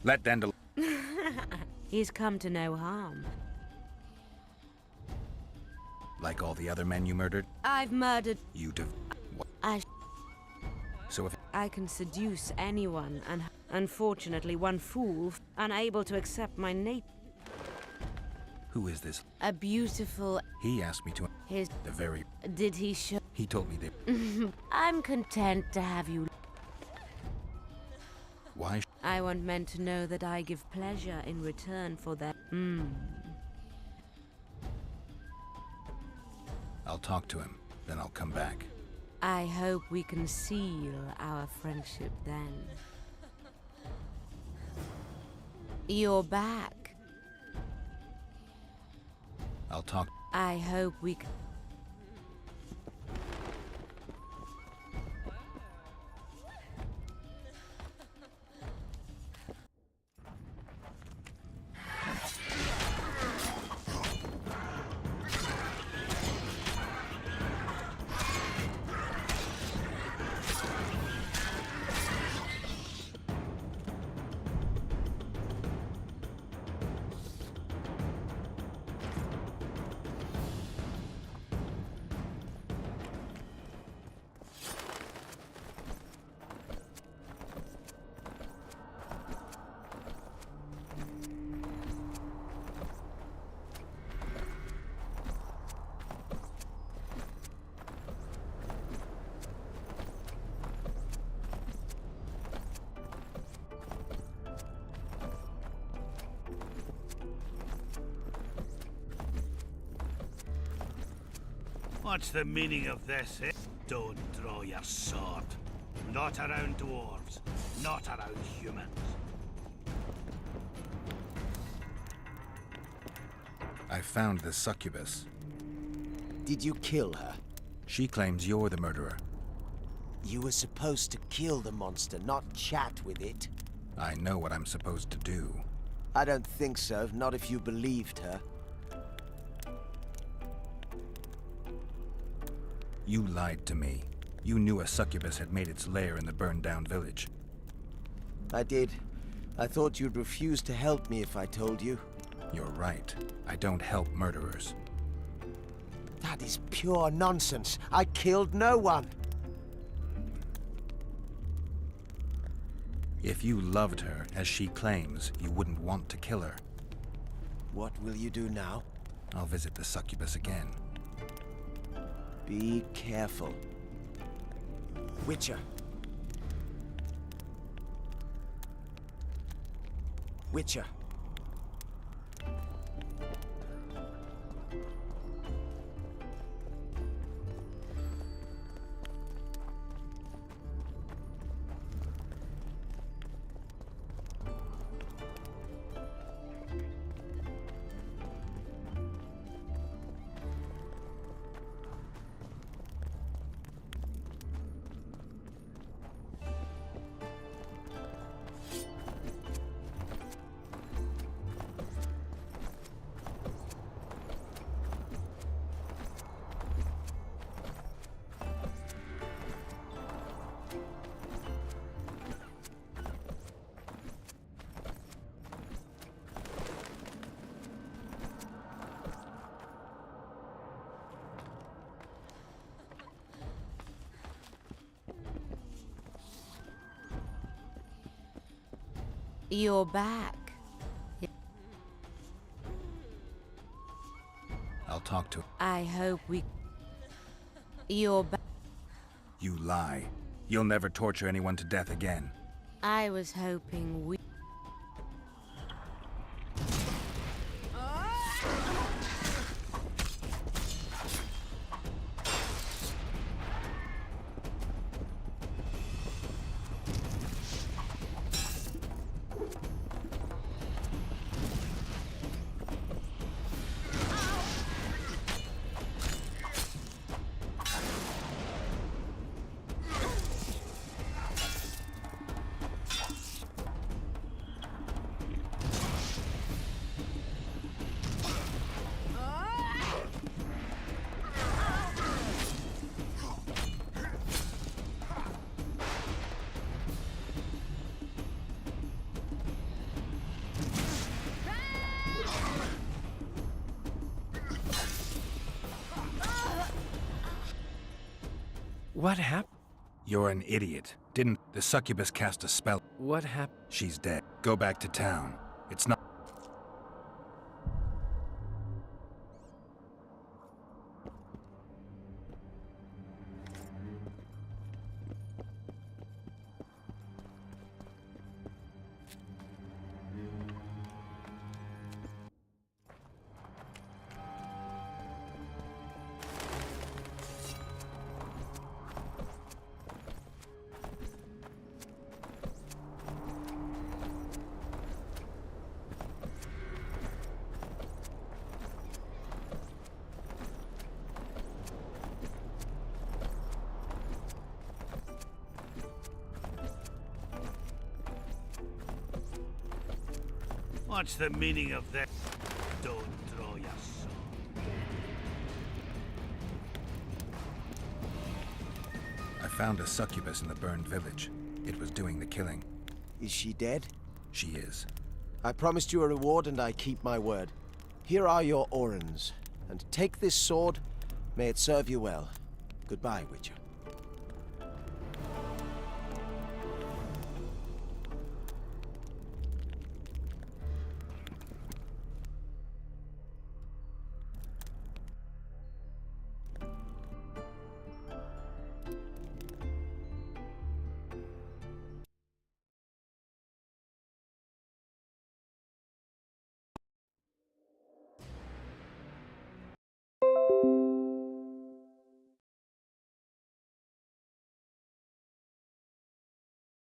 Let Dandelion... He's come to no harm. Like all the other men you murdered? I've murdered... You do... What? So if... I can seduce anyone, and unfortunately one fool, unable to accept my nature. Who is this? A beautiful... He asked me to... His... The very... Did he show... He told me that... I'm content to have you... Why? I want men to know that I give pleasure in return for their... I'll talk to him, then I'll come back. I hope we can seal our friendship then. You're back. I'll talk... I hope we can... What's the meaning of this, eh? Don't draw your sword. Not around dwarves. Not around humans. I found the succubus. Did you kill her? She claims you're the murderer. You were supposed to kill the monster, not chat with it. I know what I'm supposed to do. I don't think so, not if you believed her. You lied to me. You knew a succubus had made its lair in the burned-down village. I did. I thought you'd refuse to help me if I told you. You're right. I don't help murderers. That is pure nonsense. I killed no one. If you loved her, as she claims, you wouldn't want to kill her. What will you do now? I'll visit the succubus again. Be careful. Witcher. Witcher. You're back. I'll talk to... I hope we... You're back. You lie. You'll never torture anyone to death again. I was hoping we... What happened? You're an idiot. Didn't the succubus cast a spell? What happened? She's dead. Go back to town. It's not... What's the meaning of that? Don't draw your sword. I found a succubus in the burned village. It was doing the killing. Is she dead? She is. I promised you a reward and I keep my word. Here are your orens, and take this sword. May it serve you well. Goodbye, Witcher.